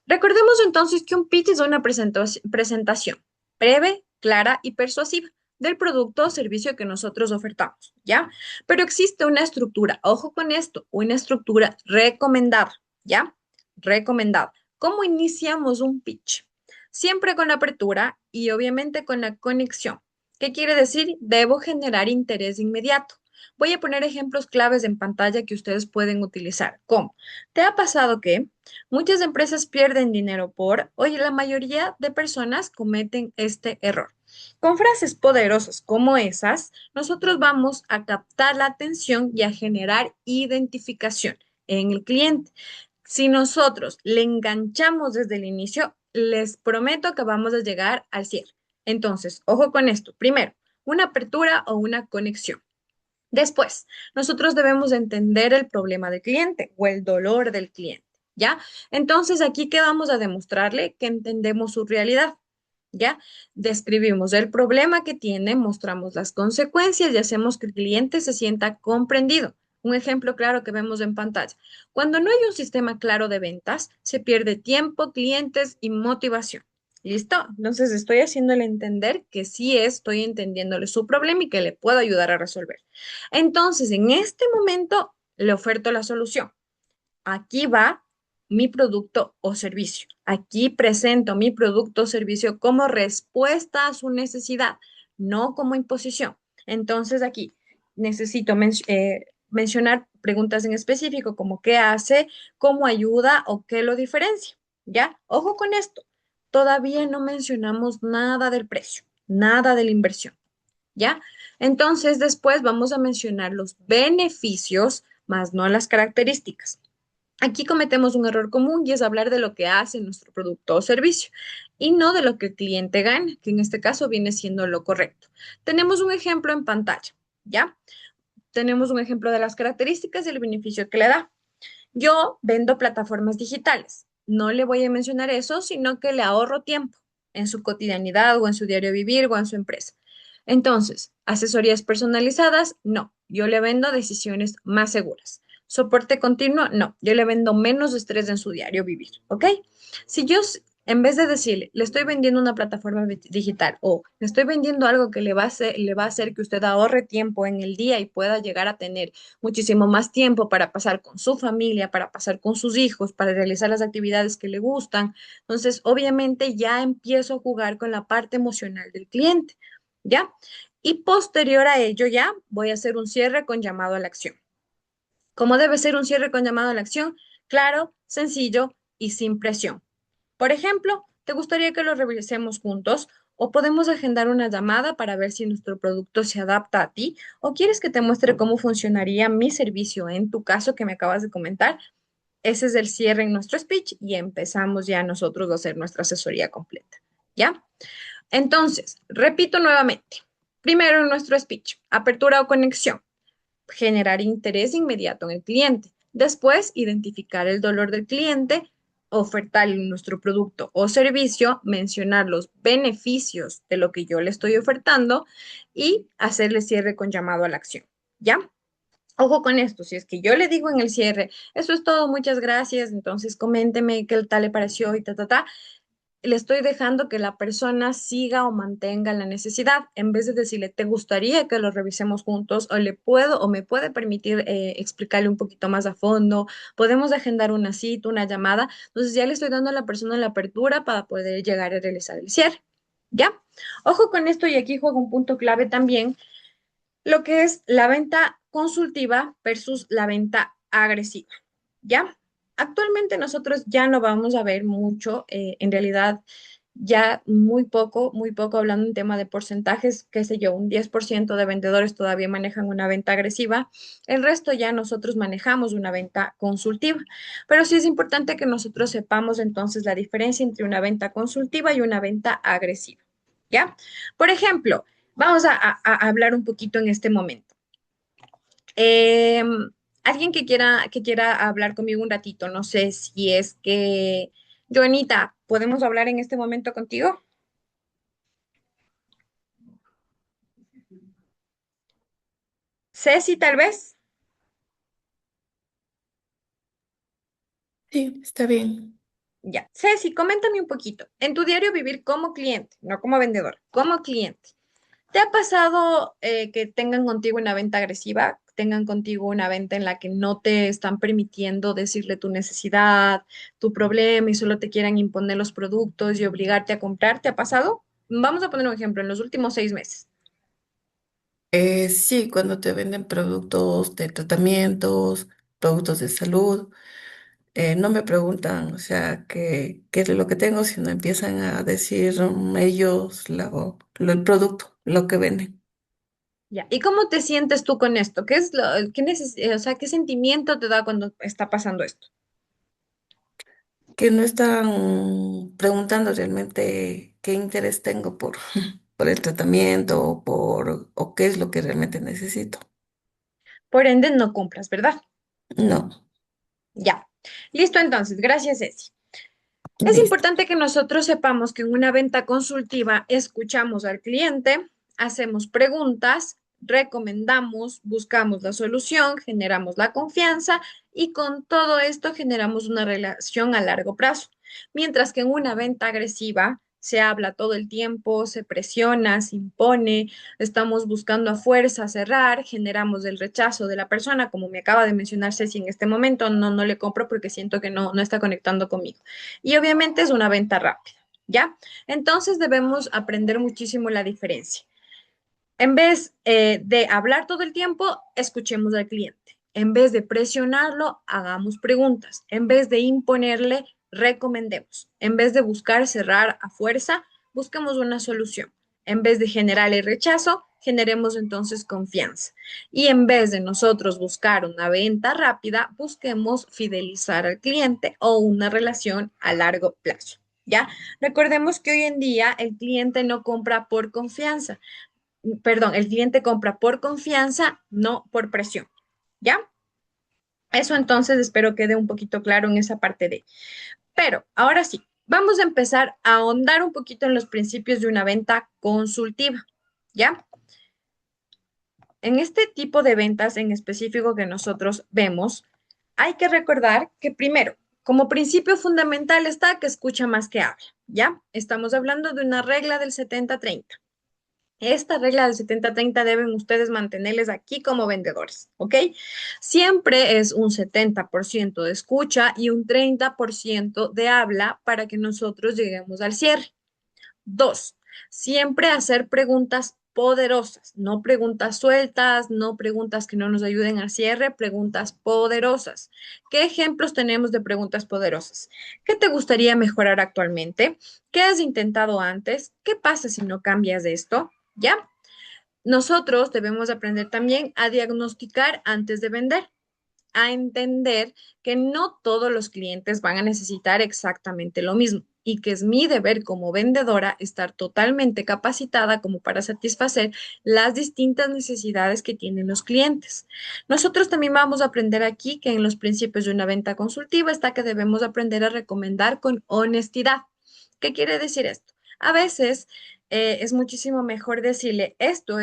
recordemos entonces que un pitch es una presentación breve, clara y persuasiva del producto o servicio que nosotros ofertamos, ¿ya? Pero existe una estructura, ojo con esto, una estructura recomendada, ¿ya? Recomendada. ¿Cómo iniciamos un pitch? Siempre con la apertura y obviamente con la conexión. ¿Qué quiere decir? Debo generar interés inmediato. Voy a poner ejemplos claves en pantalla que ustedes pueden utilizar. ¿Cómo? ¿Te ha pasado que muchas empresas pierden dinero oye, la mayoría de personas cometen este error? Con frases poderosas como esas, nosotros vamos a captar la atención y a generar identificación en el cliente. Si nosotros le enganchamos desde el inicio, les prometo que vamos a llegar al cierre. Entonces, ojo con esto. Primero, una apertura o una conexión. Después, nosotros debemos entender el problema del cliente o el dolor del cliente, ¿ya? Entonces, aquí qué vamos a demostrarle que entendemos su realidad, ¿ya? Describimos el problema que tiene, mostramos las consecuencias y hacemos que el cliente se sienta comprendido. Un ejemplo claro que vemos en pantalla. Cuando no hay un sistema claro de ventas, se pierde tiempo, clientes y motivación. ¿Listo? Entonces estoy haciéndole entender que sí estoy entendiéndole su problema y que le puedo ayudar a resolver. Entonces, en este momento le oferto la solución. Aquí va mi producto o servicio. Aquí presento mi producto o servicio como respuesta a su necesidad, no como imposición. Entonces, aquí necesito mencionar preguntas en específico como qué hace, cómo ayuda o qué lo diferencia. ¿Ya? Ojo con esto. Todavía no mencionamos nada del precio, nada de la inversión. ¿Ya? Entonces, después vamos a mencionar los beneficios, más no las características. Aquí cometemos un error común y es hablar de lo que hace nuestro producto o servicio y no de lo que el cliente gana, que en este caso viene siendo lo correcto. Tenemos un ejemplo en pantalla, ¿ya? Tenemos un ejemplo de las características y el beneficio que le da. Yo vendo plataformas digitales. No le voy a mencionar eso, sino que le ahorro tiempo en su cotidianidad o en su diario vivir o en su empresa. Entonces, asesorías personalizadas, no. Yo le vendo decisiones más seguras. Soporte continuo, no. Yo le vendo menos estrés en su diario vivir, ¿ok? Si yo, en vez de decirle, le estoy vendiendo una plataforma digital o le estoy vendiendo algo que le va a hacer que usted ahorre tiempo en el día y pueda llegar a tener muchísimo más tiempo para pasar con su familia, para pasar con sus hijos, para realizar las actividades que le gustan. Entonces, obviamente ya empiezo a jugar con la parte emocional del cliente, ¿ya? Y posterior a ello ya voy a hacer un cierre con llamado a la acción. ¿Cómo debe ser un cierre con llamado a la acción? Claro, sencillo y sin presión. Por ejemplo, ¿te gustaría que lo revisemos juntos? ¿O podemos agendar una llamada para ver si nuestro producto se adapta a ti? ¿O quieres que te muestre cómo funcionaría mi servicio en tu caso que me acabas de comentar? Ese es el cierre en nuestro speech y empezamos ya nosotros a hacer nuestra asesoría completa. ¿Ya? Entonces, repito nuevamente. Primero en nuestro speech, apertura o conexión, generar interés inmediato en el cliente. Después, identificar el dolor del cliente, ofertarle nuestro producto o servicio, mencionar los beneficios de lo que yo le estoy ofertando y hacerle cierre con llamado a la acción. ¿Ya? Ojo con esto, si es que yo le digo en el cierre, eso es todo, muchas gracias, entonces coménteme qué tal le pareció y ta, le estoy dejando que la persona siga o mantenga la necesidad, en vez de decirle, ¿te gustaría que lo revisemos juntos? O le puedo o me puede permitir explicarle un poquito más a fondo, podemos agendar una cita, una llamada. Entonces ya le estoy dando a la persona la apertura para poder llegar a realizar el cierre. ¿Ya? Ojo con esto y aquí juego un punto clave también, lo que es la venta consultiva versus la venta agresiva. ¿Ya? Actualmente nosotros ya no vamos a ver mucho, en realidad ya muy poco hablando en tema de porcentajes, qué sé yo, un 10% de vendedores todavía manejan una venta agresiva, el resto ya nosotros manejamos una venta consultiva, pero sí es importante que nosotros sepamos entonces la diferencia entre una venta consultiva y una venta agresiva, ¿ya? Por ejemplo, vamos a hablar un poquito en este momento. Alguien que quiera hablar conmigo un ratito, no sé si es que, Joanita, ¿podemos hablar en este momento contigo? Ceci, tal vez. Sí, está bien. Ya. Ceci, coméntame un poquito. En tu diario vivir como cliente, no como vendedor, como cliente. ¿Te ha pasado que tengan contigo una venta agresiva, tengan contigo una venta en la que no te están permitiendo decirle tu necesidad, tu problema y solo te quieran imponer los productos y obligarte a comprar? ¿Te ha pasado? Vamos a poner un ejemplo, en los últimos 6 meses. Sí, cuando te venden productos de tratamientos, productos de salud, no me preguntan, o sea, qué es lo que tengo, sino empiezan a decir ellos el producto, lo que venden. Ya. ¿Y cómo te sientes tú con esto? ¿Qué es o sea, qué sentimiento te da cuando está pasando esto? Que no están preguntando realmente qué interés tengo por, por el tratamiento o qué es lo que realmente necesito. Por ende, no compras, ¿verdad? No, Ya. Listo, entonces. Gracias, Ceci. Es listo. importante que nosotros sepamos que en una venta consultiva escuchamos al cliente, hacemos preguntas, recomendamos, buscamos la solución, generamos la confianza y con todo esto generamos una relación a largo plazo. Mientras que en una venta agresiva se habla todo el tiempo, se presiona, se impone, estamos buscando a fuerza cerrar, generamos el rechazo de la persona, como me acaba de mencionar Ceci en este momento, no le compro porque siento que no está conectando conmigo. Y obviamente es una venta rápida, ¿ya? Entonces debemos aprender muchísimo la diferencia. En vez de hablar todo el tiempo, escuchemos al cliente. En vez de presionarlo, hagamos preguntas. En vez de imponerle, recomendemos. En vez de buscar cerrar a fuerza, busquemos una solución. En vez de generar el rechazo, generemos entonces confianza. Y en vez de nosotros buscar una venta rápida, busquemos fidelizar al cliente o una relación a largo plazo. ¿Ya? Recordemos que hoy en día el cliente no compra por confianza, perdón, el cliente compra por confianza, no por presión. ¿Ya? Eso entonces espero quede un poquito claro en esa parte de. Pero ahora sí, vamos a empezar a ahondar un poquito en los principios de una venta consultiva. ¿Ya? En este tipo de ventas en específico que nosotros vemos, hay que recordar que primero, como principio fundamental está que escucha más que habla. ¿Ya? Estamos hablando de una regla del 70-30. Esta regla del 70-30 deben ustedes mantenerles aquí como vendedores, ¿ok? Siempre es un 70% de escucha y un 30% de habla para que nosotros lleguemos al cierre. Dos, siempre hacer preguntas poderosas, no preguntas sueltas, no preguntas que no nos ayuden al cierre, preguntas poderosas. ¿Qué ejemplos tenemos de preguntas poderosas? ¿Qué te gustaría mejorar actualmente? ¿Qué has intentado antes? ¿Qué pasa si no cambias esto? ¿Ya? Nosotros debemos aprender también a diagnosticar antes de vender, a entender que no todos los clientes van a necesitar exactamente lo mismo y que es mi deber como vendedora estar totalmente capacitada como para satisfacer las distintas necesidades que tienen los clientes. Nosotros también vamos a aprender aquí que en los principios de una venta consultiva está que debemos aprender a recomendar con honestidad. ¿Qué quiere decir esto? A veces es muchísimo mejor decirle, esto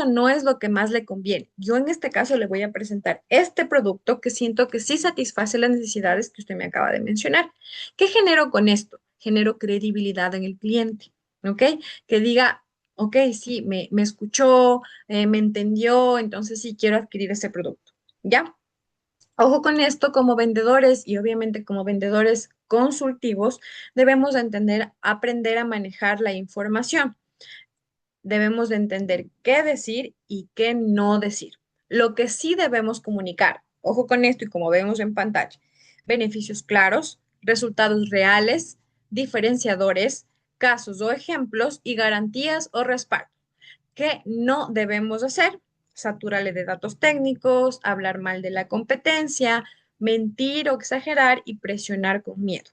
no es lo que más le conviene. Yo en este caso le voy a presentar este producto que siento que sí satisface las necesidades que usted me acaba de mencionar. ¿Qué genero con esto? Genero credibilidad en el cliente, ¿ok? Que diga, ok, sí, me escuchó, me entendió, entonces sí quiero adquirir ese producto, ¿ya? Ojo con esto, como vendedores y obviamente como vendedores consultivos, debemos de entender, aprender a manejar la información. Debemos de entender qué decir y qué no decir. Lo que sí debemos comunicar, ojo con esto y como vemos en pantalla, beneficios claros, resultados reales, diferenciadores, casos o ejemplos y garantías o respaldo. ¿Qué no debemos hacer? Saturarle de datos técnicos, hablar mal de la competencia, mentir o exagerar y presionar con miedo.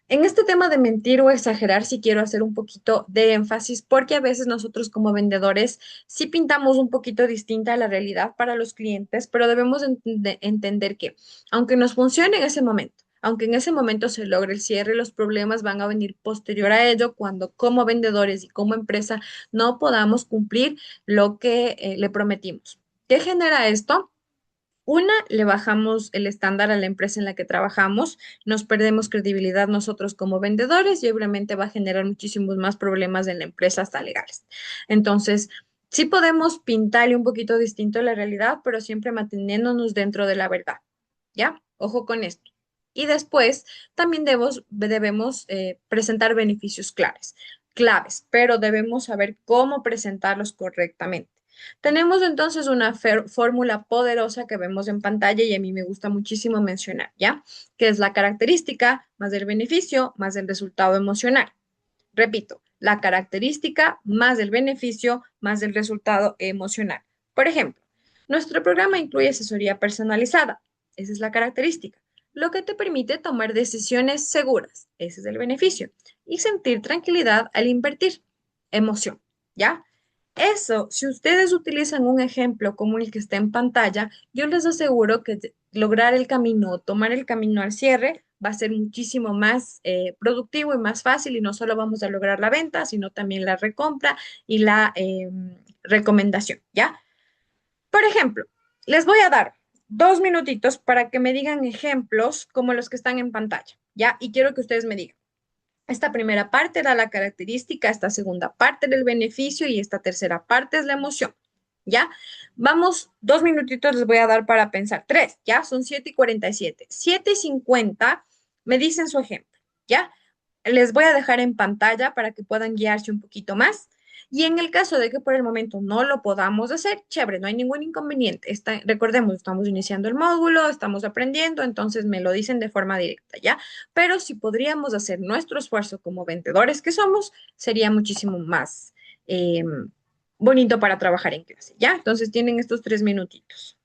En este tema de mentir o exagerar, sí quiero hacer un poquito de énfasis porque a veces nosotros como vendedores sí pintamos un poquito distinta la realidad para los clientes, pero debemos entender que aunque nos funcione en ese momento, aunque en ese momento se logre el cierre, los problemas van a venir posterior a ello cuando como vendedores y como empresa no podamos cumplir lo que le prometimos. ¿Qué genera esto? Una, le bajamos el estándar a la empresa en la que trabajamos, nos perdemos credibilidad nosotros como vendedores y obviamente va a generar muchísimos más problemas en la empresa hasta legales. Entonces, sí podemos pintarle un poquito distinto la realidad, pero siempre manteniéndonos dentro de la verdad. ¿Ya? Ojo con esto. Y después también debemos presentar beneficios claves, pero debemos saber cómo presentarlos correctamente. Tenemos entonces una fórmula poderosa que vemos en pantalla y a mí me gusta muchísimo mencionar, ¿ya? Que es la característica más el beneficio más el resultado emocional. Repito, la característica más el beneficio más el resultado emocional. Por ejemplo, nuestro programa incluye asesoría personalizada. Esa es la característica, lo que te permite tomar decisiones seguras. Ese es el beneficio. Y sentir tranquilidad al invertir. Emoción, ¿ya? Eso, si ustedes utilizan un ejemplo como el que está en pantalla, yo les aseguro que lograr el camino, tomar el camino al cierre, va a ser muchísimo más productivo y más fácil y no solo vamos a lograr la venta, sino también la recompra y la recomendación, ¿ya? Por ejemplo, les voy a dar 2 minutitos para que me digan ejemplos como los que están en pantalla, ¿ya? Y quiero que ustedes me digan. Esta primera parte era la característica, esta segunda parte era el beneficio y esta tercera parte es la emoción. ¿Ya? Vamos, 2 minutitos les voy a dar para pensar. Tres, ¿ya? Son 7:47. 7:50 me dicen su ejemplo, ¿ya? Les voy a dejar en pantalla para que puedan guiarse un poquito más. Y en el caso de que por el momento no lo podamos hacer, chévere, no hay ningún inconveniente. Recordemos, estamos iniciando el módulo, estamos aprendiendo, entonces me lo dicen de forma directa, ¿ya? Pero si podríamos hacer nuestro esfuerzo como vendedores que somos, sería muchísimo más bonito para trabajar en clase, ¿ya? Entonces tienen estos 3 minutitos.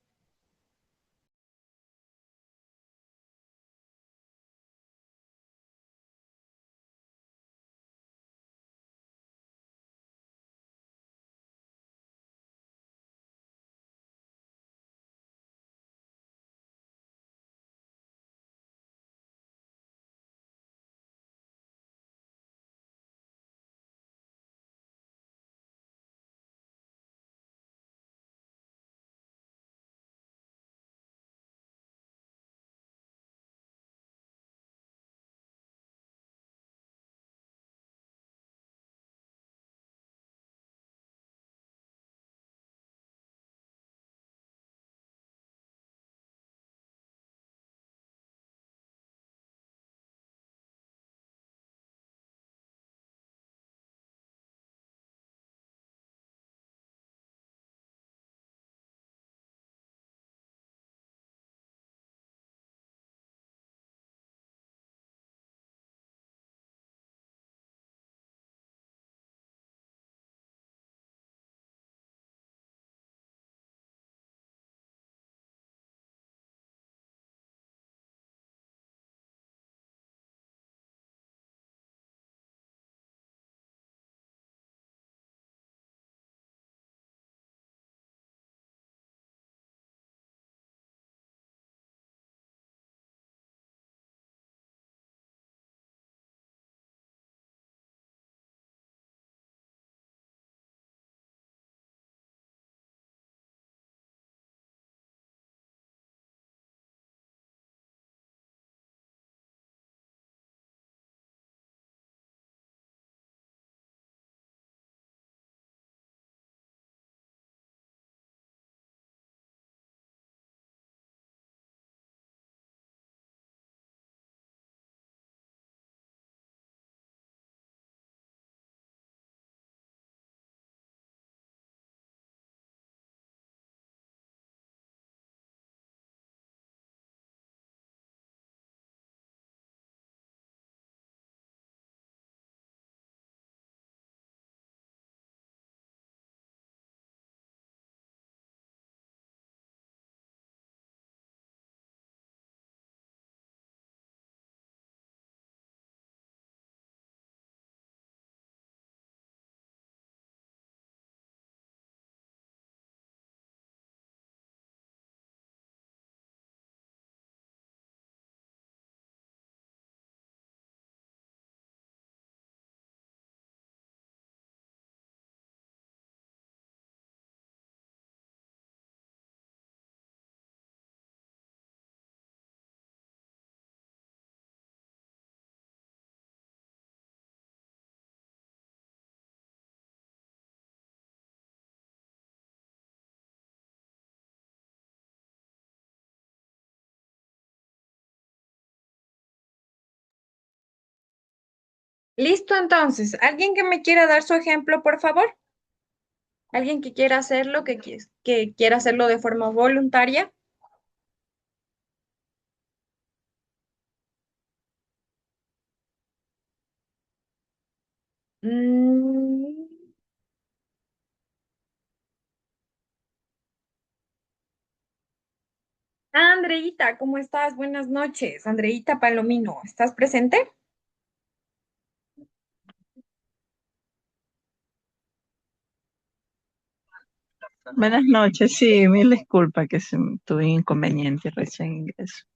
Listo, entonces. ¿Alguien que me quiera dar su ejemplo, por favor? ¿Alguien que quiera hacerlo, que quiera hacerlo de forma voluntaria? Andreita, ¿cómo estás? Buenas noches. Andreita Palomino, ¿estás presente? Buenas noches, sí, mil disculpas que tuve inconveniente recién ingreso.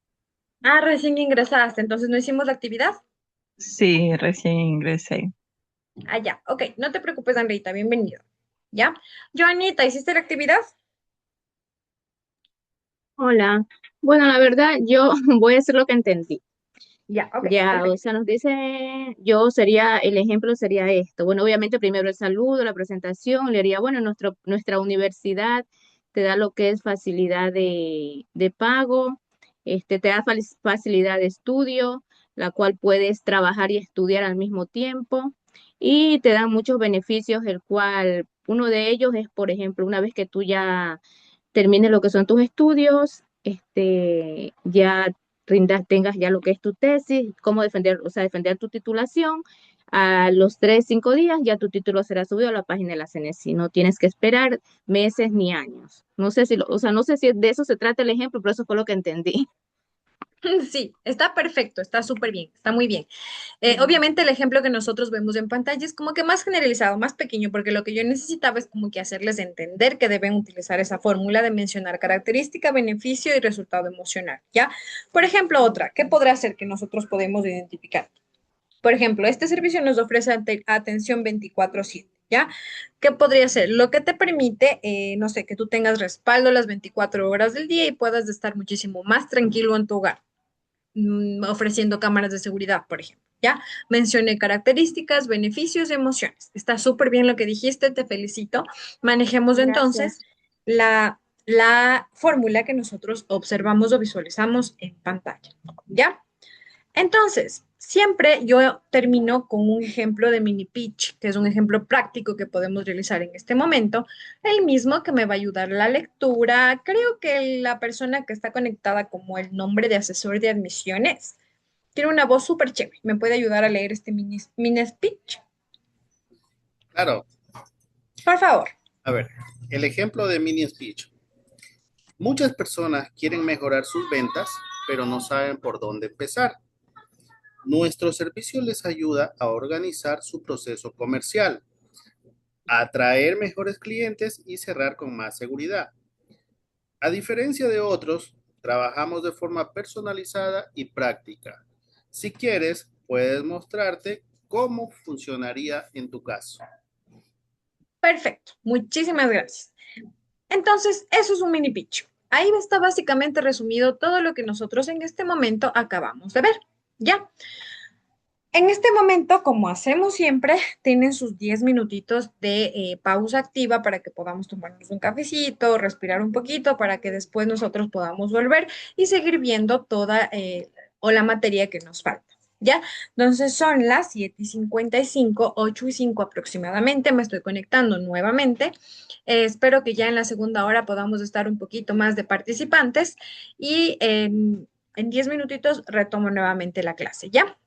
Ah, recién ingresaste, entonces no hicimos la actividad. Sí, recién ingresé. Ah, ya, ok, no te preocupes, Andreita, bienvenido. ¿Ya? Joanita, ¿hiciste la actividad? Hola. Bueno, la verdad, yo voy a hacer lo que entendí. Ya, ok, Ya, o perfecto. sea, nos dice, yo sería, el ejemplo sería esto. Bueno, obviamente primero el saludo, la presentación, le diría, bueno, nuestra universidad te da lo que es facilidad de pago, te da facilidad de estudio, la cual puedes trabajar y estudiar al mismo tiempo, y te dan muchos beneficios, el cual uno de ellos es, por ejemplo, una vez que tú ya termines lo que son tus estudios, ya tengas ya lo que es tu tesis, cómo defender, o sea, defender tu titulación. A los 3, 5 días ya tu título será subido a la página de la CNSI. No tienes que esperar meses ni años. No sé si, o sea, no sé si de eso se trata el ejemplo, pero eso fue lo que entendí. Sí, está perfecto, está súper bien, está muy bien. Mm. Obviamente el ejemplo que nosotros vemos en pantalla es como que más generalizado, más pequeño, porque lo que yo necesitaba es como que hacerles entender que deben utilizar esa fórmula de mencionar característica, beneficio y resultado emocional, ¿ya? Por ejemplo, otra, ¿qué podrá ser que nosotros podemos identificar? Por ejemplo, este servicio nos ofrece atención 24/7, ¿ya? ¿Qué podría ser? Lo que te permite, no sé, que tú tengas respaldo las 24 horas del día y puedas estar muchísimo más tranquilo en tu hogar, ofreciendo cámaras de seguridad, por ejemplo. ¿Ya? Mencioné características, beneficios y emociones. Está súper bien lo que dijiste, te felicito. Manejemos entonces Gracias. la fórmula que nosotros observamos o visualizamos en pantalla. ¿Ya? Entonces, siempre yo termino con un ejemplo de mini pitch, que es un ejemplo práctico que podemos realizar en este momento, el mismo que me va a ayudar la lectura. Creo que la persona que está conectada como el nombre de asesor de admisiones tiene una voz súper chévere. ¿Me puede ayudar a leer este mini speech? Claro, Por favor. a ver, el ejemplo de mini speech. Muchas personas quieren mejorar sus ventas, pero no saben por dónde empezar. Nuestro servicio les ayuda a organizar su proceso comercial, a atraer mejores clientes y cerrar con más seguridad. A diferencia de otros, trabajamos de forma personalizada y práctica. Si quieres, puedes mostrarte cómo funcionaría en tu caso. Perfecto. Muchísimas gracias. Entonces, eso es un mini pitch. Ahí está básicamente resumido todo lo que nosotros en este momento acabamos de ver. ¿Ya? En este momento, como hacemos siempre, tienen sus 10 minutitos de pausa activa para que podamos tomarnos un cafecito, respirar un poquito, para que después nosotros podamos volver y seguir viendo toda o la materia que nos falta. ¿Ya? Entonces son las 7:55, 8:05 aproximadamente. Me estoy conectando nuevamente. Espero que ya en la segunda hora podamos estar un poquito más de participantes y en 10 minutitos retomo nuevamente la clase. ¿Ya?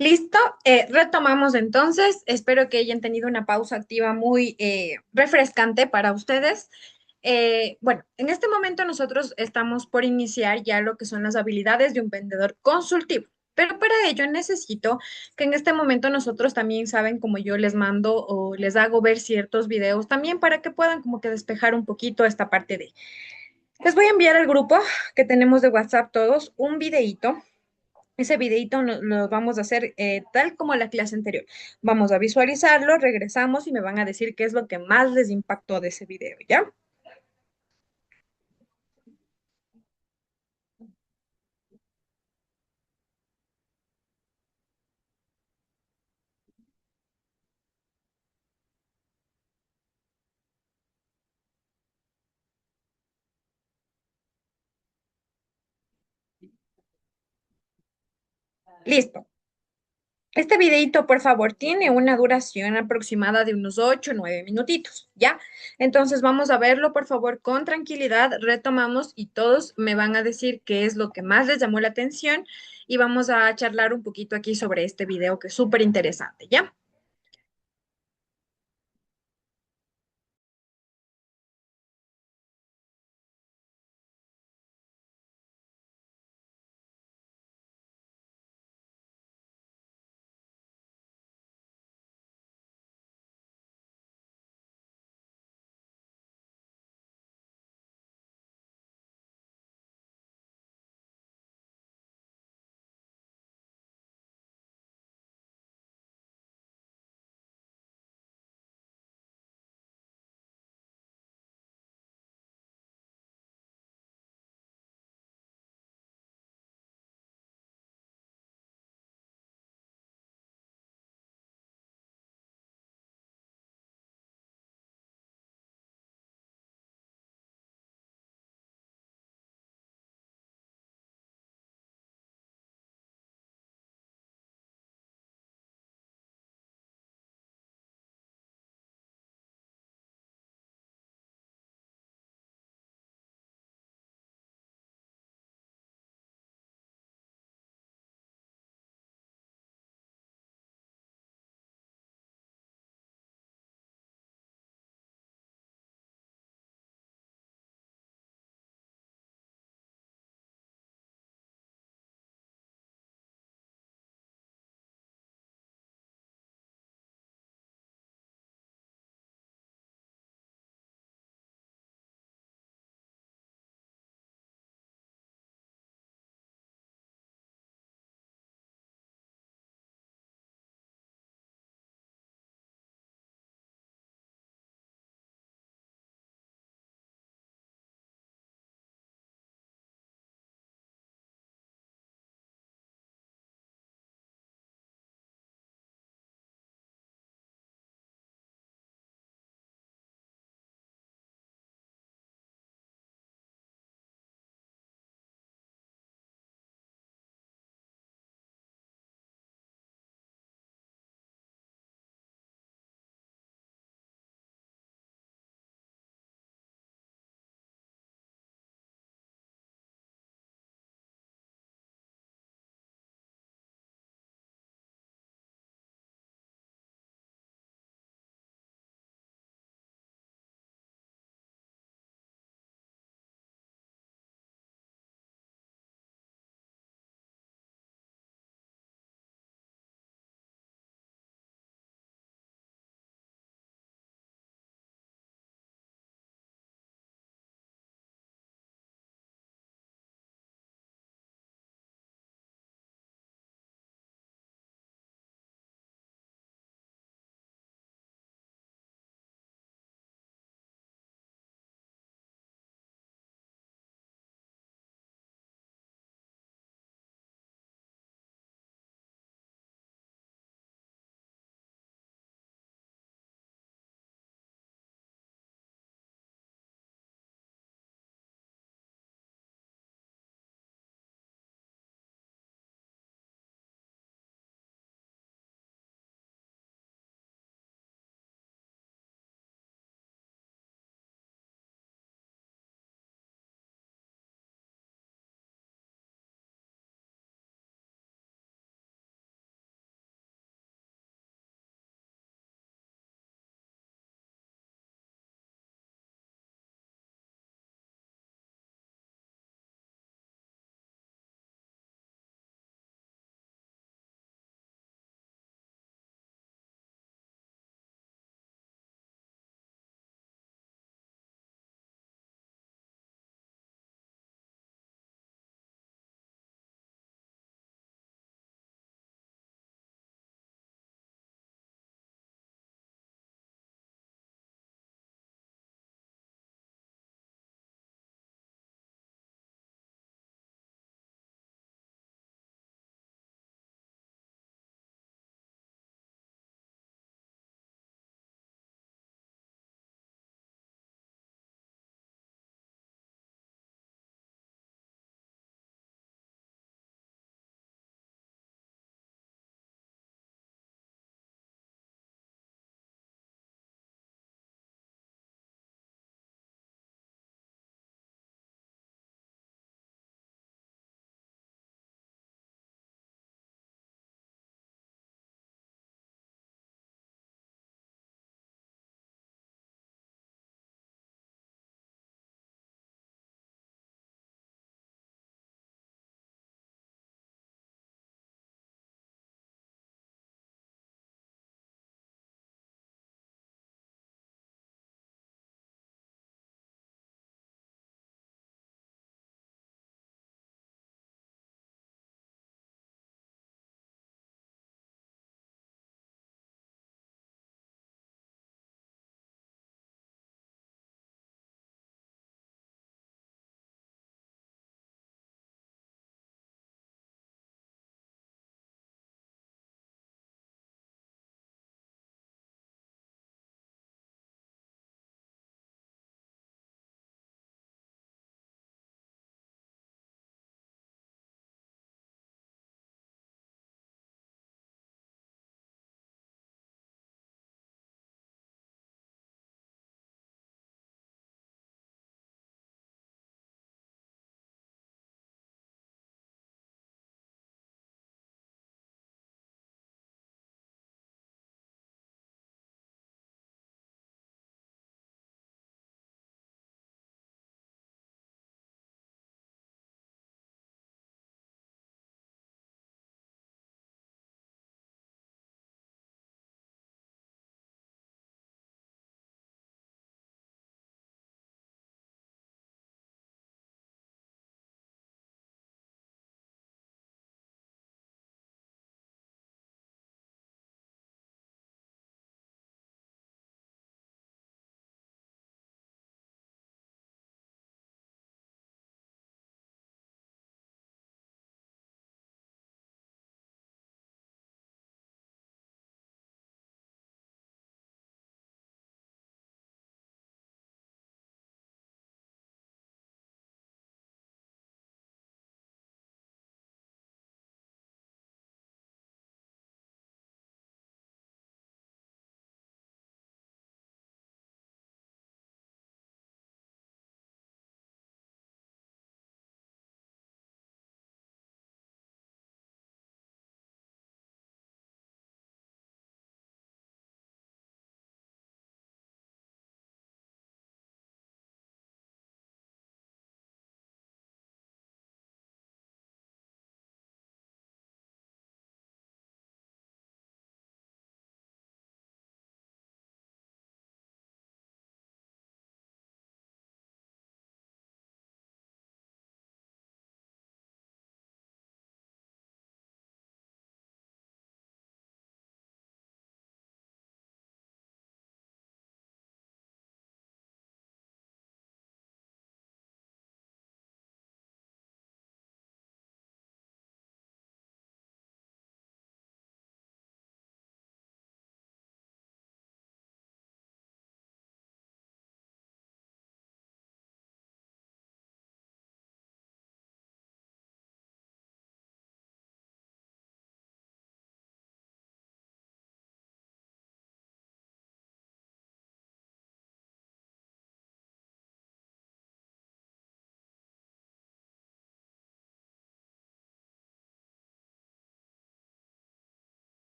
Listo, retomamos entonces. Espero que hayan tenido una pausa activa muy refrescante para ustedes. Bueno, en este momento nosotros estamos por iniciar ya lo que son las habilidades de un vendedor consultivo. Pero para ello necesito que en este momento nosotros también saben como yo les mando o les hago ver ciertos videos también para que puedan como que despejar un poquito esta parte de. Les voy a enviar al grupo que tenemos de WhatsApp todos un videíto. Ese videito lo vamos a hacer tal como la clase anterior. Vamos a visualizarlo, regresamos y me van a decir qué es lo que más les impactó de ese video, ¿ya? Listo. Este videito, por favor, tiene una duración aproximada de unos 8 o 9 minutitos, ¿ya? Entonces vamos a verlo, por favor, con tranquilidad. Retomamos y todos me van a decir qué es lo que más les llamó la atención y vamos a charlar un poquito aquí sobre este video que es súper interesante, ¿ya?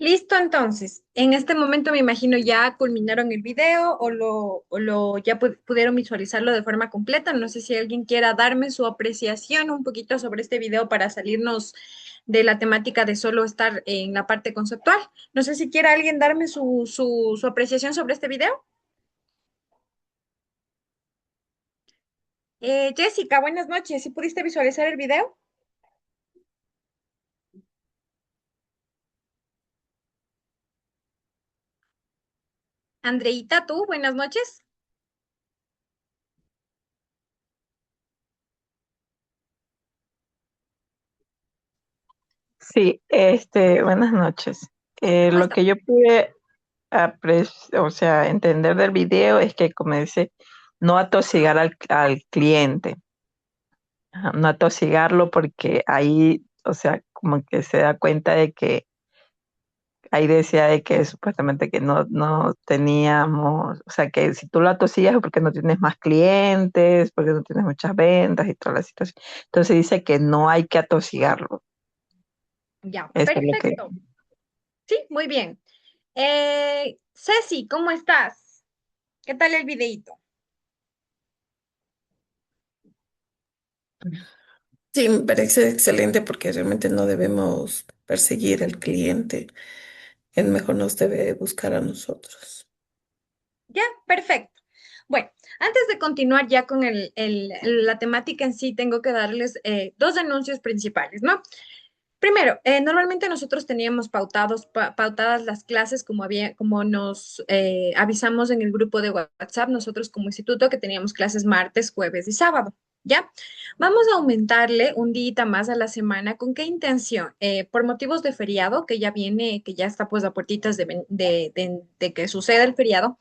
Listo, entonces. En este momento me imagino ya culminaron el video ya pudieron visualizarlo de forma completa. No sé si alguien quiera darme su apreciación un poquito sobre este video para salirnos de la temática de solo estar en la parte conceptual. No sé si quiera alguien darme su apreciación sobre este video. Jessica, buenas noches. ¿Sí pudiste visualizar el video? Andreita, tú, buenas noches. Sí, buenas noches. ¿Cómo Lo está? que yo pude o sea, entender del video es que, como dice, no atosigar al cliente. Ajá, no atosigarlo porque ahí, o sea, como que se da cuenta de que ahí decía de que supuestamente que no teníamos, o sea, que si tú lo atosigas es porque no tienes más clientes, porque no tienes muchas ventas y toda la situación. Entonces dice que no hay que atosigarlo. Ya, Eso es lo que... perfecto. Sí, muy bien. Ceci, ¿cómo estás? ¿Qué tal el videíto? Sí, me parece excelente porque realmente no debemos perseguir al cliente. Él mejor nos debe buscar a nosotros. Ya, perfecto. Bueno, antes de continuar ya con la temática en sí, tengo que darles dos anuncios principales, ¿no? Primero, normalmente nosotros teníamos pautadas las clases como nos avisamos en el grupo de WhatsApp, nosotros como instituto que teníamos clases martes, jueves y sábado, ¿ya? Vamos a aumentarle un día más a la semana. ¿Con qué intención? Por motivos de feriado, que ya viene, que ya está pues a puertitas de que suceda el feriado.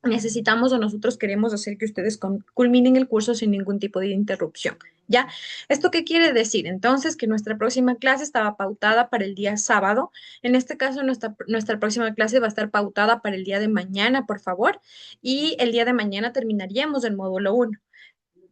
Necesitamos o nosotros queremos hacer que ustedes culminen el curso sin ningún tipo de interrupción. ¿Ya? ¿Esto qué quiere decir? Entonces, que nuestra próxima clase estaba pautada para el día sábado. En este caso, nuestra próxima clase va a estar pautada para el día de mañana, por favor. Y el día de mañana terminaríamos el módulo uno.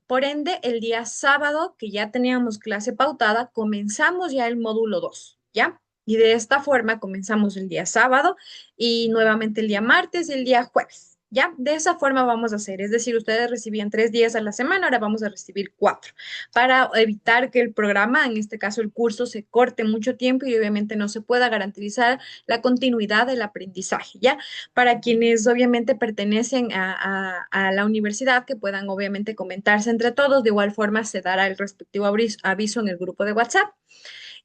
Por ende, el día sábado, que ya teníamos clase pautada, comenzamos ya el módulo 2, ¿ya? Y de esta forma comenzamos el día sábado y nuevamente el día martes y el día jueves, ¿ya? De esa forma vamos a hacer, es decir, ustedes recibían 3 días a la semana, ahora vamos a recibir 4, para evitar que el programa, en este caso el curso, se corte mucho tiempo y obviamente no se pueda garantizar la continuidad del aprendizaje, ¿ya? Para quienes obviamente pertenecen a la universidad, que puedan obviamente comentarse entre todos. De igual forma, se dará el respectivo aviso en el grupo de WhatsApp.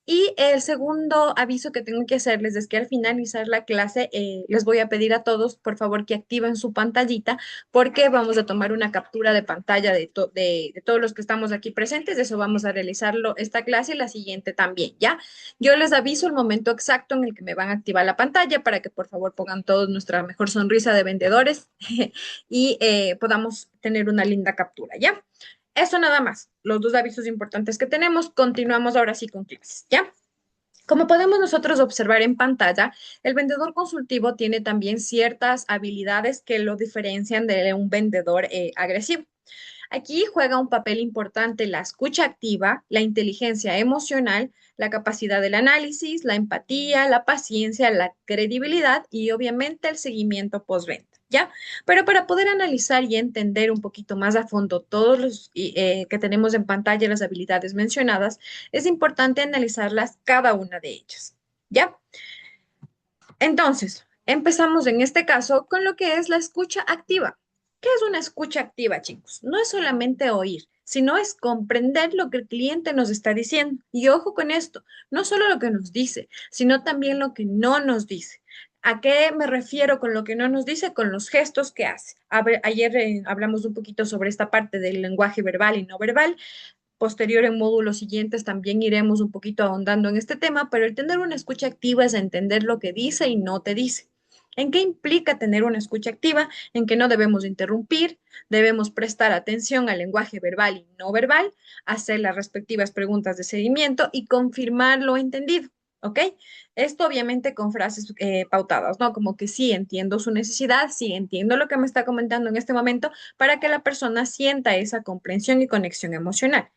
Y el segundo aviso que tengo que hacerles es que al finalizar la clase les voy a pedir a todos, por favor, que activen su pantallita porque vamos a tomar una captura de pantalla de todos los que estamos aquí presentes. Eso vamos a realizarlo esta clase y la siguiente también, ¿ya? Yo les aviso el momento exacto en el que me van a activar la pantalla para que por favor pongan todos nuestra mejor sonrisa de vendedores y podamos tener una linda captura, ¿ya? Eso nada más, los dos avisos importantes que tenemos. Continuamos ahora sí con clases, ¿ya? Como podemos nosotros observar en pantalla, el vendedor consultivo tiene también ciertas habilidades que lo diferencian de un vendedor agresivo. Aquí juega un papel importante la escucha activa, la inteligencia emocional, la capacidad del análisis, la empatía, la paciencia, la credibilidad y obviamente el seguimiento postventa, ¿ya? Pero para poder analizar y entender un poquito más a fondo todos los que tenemos en pantalla, las habilidades mencionadas, es importante analizarlas cada una de ellas, ¿ya? Entonces, empezamos en este caso con lo que es la escucha activa. ¿Qué es una escucha activa, chicos? No es solamente oír, sino es comprender lo que el cliente nos está diciendo. Y ojo con esto, no solo lo que nos dice, sino también lo que no nos dice. ¿A qué me refiero con lo que no nos dice? Con los gestos que hace. Ayer hablamos un poquito sobre esta parte del lenguaje verbal y no verbal. Posterior en módulos siguientes también iremos un poquito ahondando en este tema, pero el tener una escucha activa es entender lo que dice y no te dice. ¿En qué implica tener una escucha activa? En que no debemos interrumpir, debemos prestar atención al lenguaje verbal y no verbal, hacer las respectivas preguntas de seguimiento y confirmar lo entendido. ¿Ok? Esto obviamente con frases pautadas, ¿no? Como que sí entiendo su necesidad, sí entiendo lo que me está comentando en este momento, para que la persona sienta esa comprensión y conexión emocional.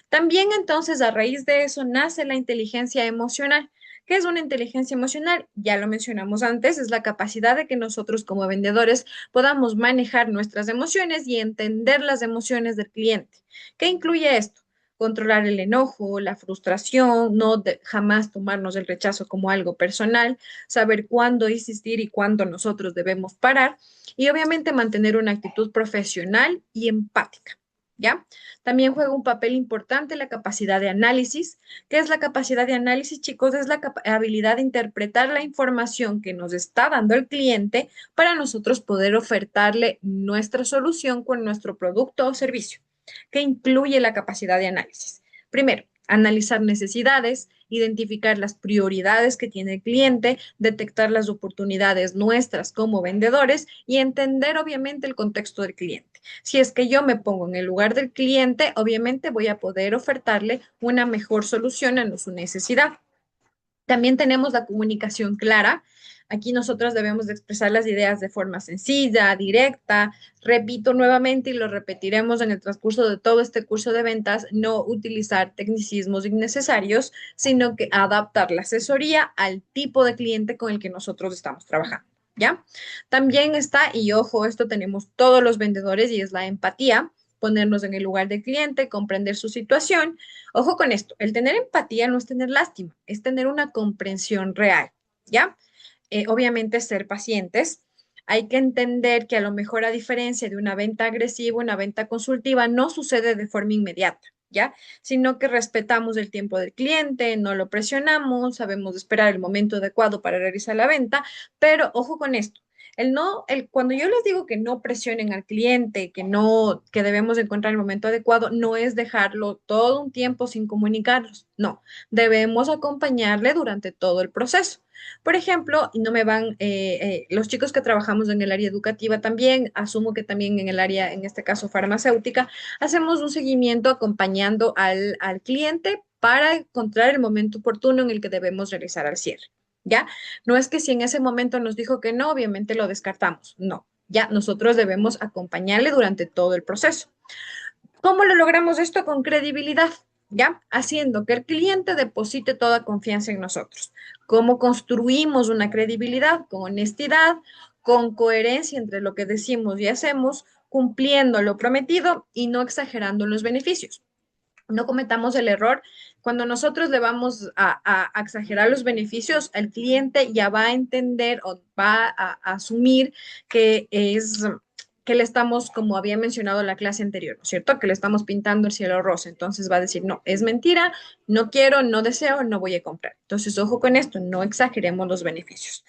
También entonces a raíz de eso nace la inteligencia emocional. ¿Qué es una inteligencia emocional? Ya lo mencionamos antes, es la capacidad de que nosotros como vendedores podamos manejar nuestras emociones y entender las emociones del cliente. ¿Qué incluye esto? Controlar el enojo, la frustración, jamás tomarnos el rechazo como algo personal, saber cuándo insistir y cuándo nosotros debemos parar y obviamente mantener una actitud profesional y empática. ¿Ya? También juega un papel importante la capacidad de análisis. ¿Qué es la capacidad de análisis, chicos? Es la habilidad de interpretar la información que nos está dando el cliente para nosotros poder ofertarle nuestra solución con nuestro producto o servicio. ¿Qué incluye la capacidad de análisis? Primero, analizar necesidades, identificar las prioridades que tiene el cliente, detectar las oportunidades nuestras como vendedores y entender obviamente el contexto del cliente. Si es que yo me pongo en el lugar del cliente, obviamente voy a poder ofertarle una mejor solución a su necesidad. También tenemos la comunicación clara. Aquí nosotros debemos de expresar las ideas de forma sencilla, directa. Repito nuevamente y lo repetiremos en el transcurso de todo este curso de ventas, no utilizar tecnicismos innecesarios, sino que adaptar la asesoría al tipo de cliente con el que nosotros estamos trabajando. ¿Ya? También está, y ojo, esto tenemos todos los vendedores y es la empatía, ponernos en el lugar del cliente, comprender su situación. Ojo con esto, el tener empatía no es tener lástima, es tener una comprensión real, ¿ya? Obviamente ser pacientes. Hay que entender que a lo mejor a diferencia de una venta agresiva, una venta consultiva no sucede de forma inmediata, ¿ya? Sino que respetamos el tiempo del cliente, no lo presionamos, sabemos esperar el momento adecuado para realizar la venta, pero ojo con esto. Cuando yo les digo que no presionen al cliente, que debemos encontrar el momento adecuado, no es dejarlo todo un tiempo sin comunicarlos. No, debemos acompañarle durante todo el proceso. Por ejemplo, y no me van, los chicos que trabajamos en el área educativa también, asumo que también en el área, en este caso farmacéutica, hacemos un seguimiento acompañando al cliente para encontrar el momento oportuno en el que debemos realizar el cierre. ¿Ya? No es que si en ese momento nos dijo que no, obviamente lo descartamos. No, ya nosotros debemos acompañarle durante todo el proceso. ¿Cómo lo logramos esto? Con credibilidad, ¿ya? Haciendo que el cliente deposite toda confianza en nosotros. ¿Cómo construimos una credibilidad? Con honestidad, con coherencia entre lo que decimos y hacemos, cumpliendo lo prometido y no exagerando los beneficios. No cometamos el error. Cuando nosotros le vamos a exagerar los beneficios, el cliente ya va a entender o va a asumir que le estamos, como había mencionado en la clase anterior, ¿no es cierto? Que le estamos pintando el cielo rosa. Entonces va a decir, no, es mentira, no quiero, no deseo, no voy a comprar. Entonces, ojo con esto, no exageremos los beneficios.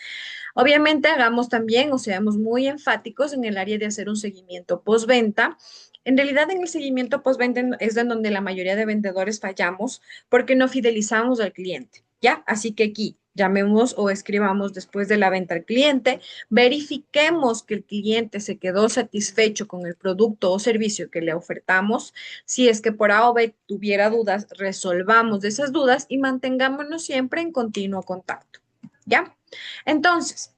Obviamente, hagamos también o seamos muy enfáticos en el área de hacer un seguimiento postventa. En realidad, en el seguimiento postventa es en donde la mayoría de vendedores fallamos porque no fidelizamos al cliente, ¿ya? Así que aquí llamemos o escribamos después de la venta al cliente, verifiquemos que el cliente se quedó satisfecho con el producto o servicio que le ofertamos. Si es que por A o B tuviera dudas, resolvamos esas dudas y mantengámonos siempre en continuo contacto, ¿ya? Entonces,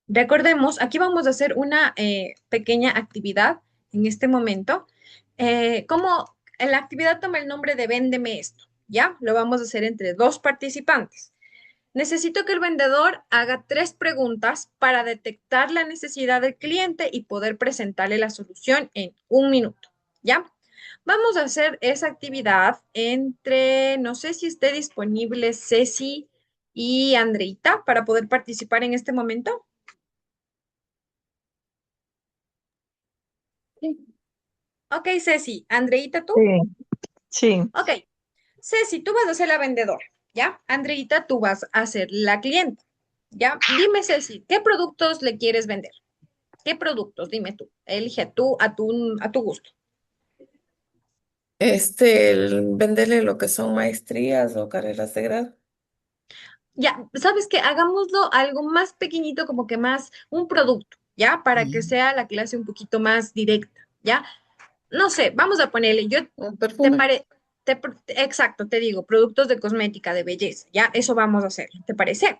recordemos, aquí vamos a hacer una pequeña actividad en este momento. Como la actividad toma el nombre de Véndeme esto, ¿ya? Lo vamos a hacer entre dos participantes. Necesito que el vendedor haga 3 preguntas para detectar la necesidad del cliente y poder presentarle la solución en 1 minuto, ¿ya? Vamos a hacer esa actividad entre, no sé si esté disponible Ceci y Andreita para poder participar en este momento. Sí. Ok, Ceci. Andreita, ¿tú? Sí, sí. Ok. Ceci, tú vas a ser la vendedora, ¿ya? Andreita, tú vas a ser la cliente, ¿ya? Dime, Ceci, ¿qué productos le quieres vender? ¿Qué productos? Dime tú. Elige tú a tu gusto. Venderle lo que son maestrías o carreras de grado. Ya, ¿sabes qué? Hagámoslo algo más pequeñito, como que más un producto, ¿ya? Para que sea la clase un poquito más directa, ¿ya? No sé, vamos a ponerle, Un te perfume. pare, exacto, te digo, productos de cosmética, de belleza, ¿ya? Eso vamos a hacer, ¿te parece?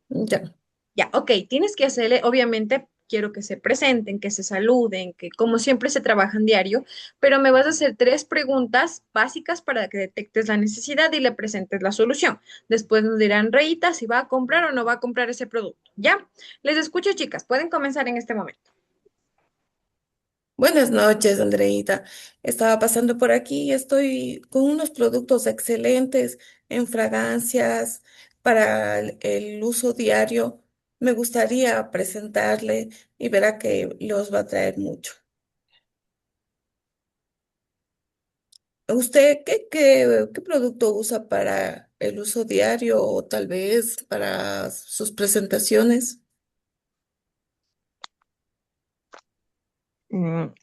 Ya. Ya, ok, tienes que hacerle, obviamente, quiero que se presenten, que se saluden, que como siempre se trabajan diario, pero me vas a hacer tres preguntas básicas para que detectes la necesidad y le presentes la solución. Después nos dirán, Reita, si va a comprar o no va a comprar ese producto. ¿Ya? Les escucho, chicas. Pueden comenzar en este momento. Buenas noches, Andreita. Estaba pasando por aquí y estoy con unos productos excelentes en fragancias para el uso diario. Me gustaría presentarle y verá que los va a traer mucho. ¿Usted qué producto usa para el uso diario o tal vez para sus presentaciones? Mm,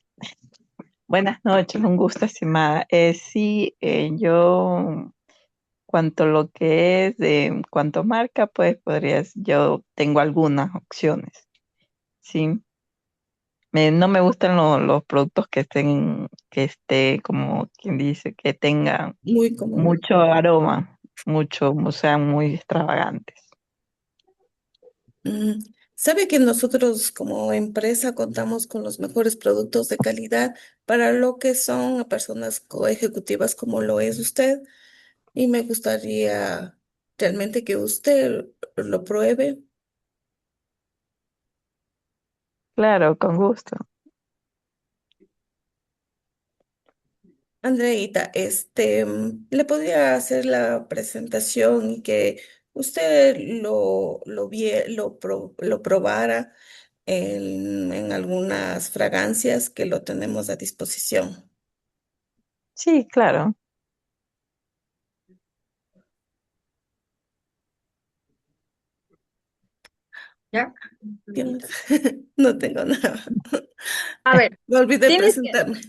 Buenas noches, un gusto, estimada. Sí, yo, cuanto lo que es de cuanto marca, pues yo tengo algunas opciones, ¿sí? No me gustan los productos que esté, como quien dice, que tengan Muy común. mucho aroma, o sea, muy extravagantes. Mm, ¿Sabe que nosotros como empresa contamos con los mejores productos de calidad para lo que son a personas ejecutivas como lo es usted? Y me gustaría realmente que usted lo pruebe. Claro, con gusto. Andreita, le podría hacer la presentación y que usted lo probara en algunas fragancias que lo tenemos a disposición. Sí, claro. ¿Ya? ¿Tienes? No tengo nada. A ver, Me olvidé tienes que... presentarme.